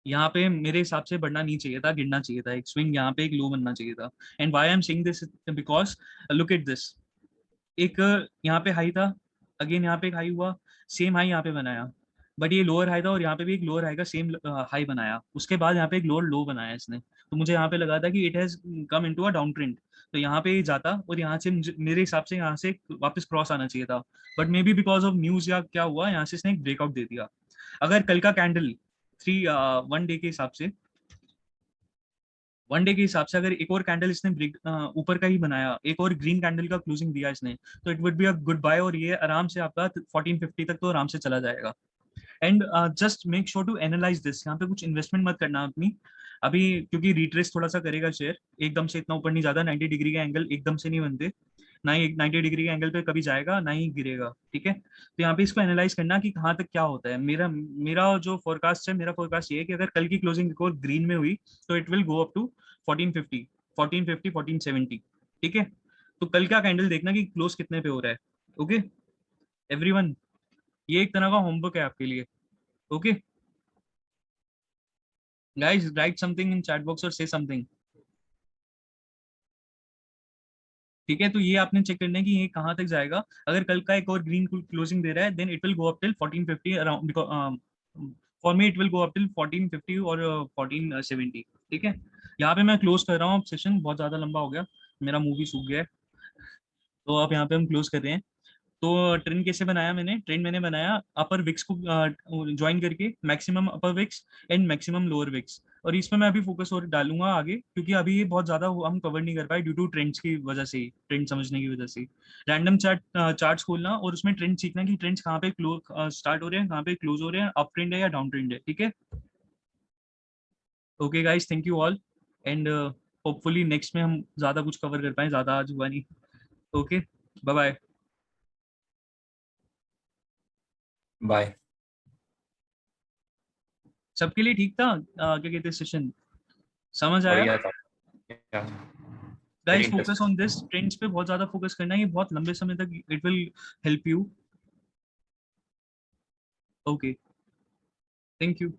S1: यहाँ पे मेरे हिसाब से बढ़ना नहीं चाहिए था, गिरना चाहिए था। एक स्विंग यहाँ पे एक लो बनना चाहिए था। And why I am saying this, because look at this. एक यहाँ पे हाई था, अगेन यहाँ पे एक हाई हुआ, सेम हाई यहाँ पे बनाया, बट ये लोअर हाई था, और यहाँ पे भी एक लोअर हाई का सेम हाई बनाया। उसके बाद यहाँ पे एक लोअर लो बनाया इसने। तो मुझे यहाँ पे लगा था कि it has come into a down trend, तो यहाँ पे जाता, और यहाँ से मेरे हिसाब से यहाँ से वापस क्रॉस आना चाहिए था। But may be because of news या क्या हुआ, यहाँ से इसने एक ब्रेकआउट दे दिया। अगर कल का कैंडल 1 डे के हिसाब से, 1 डे के हिसाब से अगर एक और कैंडल इसने ब्रेक ऊपर का ही बनाया, एक और ग्रीन कैंडल का क्लोजिंग दिया इसने, तो it would be a good buy, और ये आराम से आपका 1450 तक तो आराम से चला जाएगा। And just make sure to analyse this. यहाँ पे कुछ इन्वेस्टमेंट मत करना अपनी अभी, क्योंकि रिट्रेस थोड़ा सा करेगा शेयर, एकदम से इतना ऊपर नहीं जाता। 90 डिग्री के एंगल एकदम से नहीं बनते, ना ही 90 डिग्री के एंगल पे कभी जाएगा ना ही गिरेगा। ठीक है, तो यहाँ पे इसको एनालाइज करना कि कहाँ तक क्या होता है। मेरा मेरा जो फोरकास्ट है, मेरा फोरकास्ट ये है कि अगर कल की क्लोजिंग रिकॉर्ड ग्रीन में हुई तो it will go up to 1450, 1450, 1470। ठीक है, तो कल का कैंडल देखना कि क्लोज कितने पे हो रहा है। ओके एवरीवन, ये एक तरह का होमवर्क है आपके लिए। Okay guys, right something in chat box और से समथिंग। ठीक है, तो ये आपने चेक करना है कि ये कहाँ तक जाएगा। अगर कल का एक और ग्रीन क्लोजिंग दे रहा है, then it will go up till 1450 around, for me it will go up till 1450 और 1470। ठीक है, यहाँ पे मैं क्लोज कर रहा हूँ। सेशन बहुत ज्यादा लंबा हो गया, मेरा मुंह भी सूख गया है, तो अब यहाँ पे हम क्लोज कर रहे हैं। तो ट्रेंड कैसे बनाया मैंने? ट्रेंड मैंने बनाया अपर विक्स को ज्वाइन करके, maximum upper wicks and maximum lower wicks. और इसमें मैं अभी फोकस और डालूंगा आगे, क्योंकि अभी ये बहुत ज्यादा हम कवर नहीं कर पाए ड्यू टू ट्रेंड्स की वजह से ही, ट्रेंड समझने की वजह से। रैंडम चार्ट्स खोलना और उसमें ट्रेंड सीखना कि ट्रेंड्स कहाँ पे स्टार्ट हो रहे हैं, कहाँ पे क्लोज हो रहे हैं, अप ट्रेंड है या डाउन ट्रेंड है। ठीक है, okay guys, thank you all. And hopefully next में हम ज्यादा कुछ कवर कर पाए, ज्यादा आज हुआ नहीं। Okay, bye bye.
S2: बाय।
S1: सबके लिए ठीक था? क्या कहते हैं सेशन, समझ आया?
S2: बढ़िया था। Yeah.
S1: Guys
S2: Very
S1: focus
S2: interesting.
S1: On this, trends पे बहुत ज्यादा फोकस करना है, ये बहुत लंबे समय तक it will help you. Okay, thank you.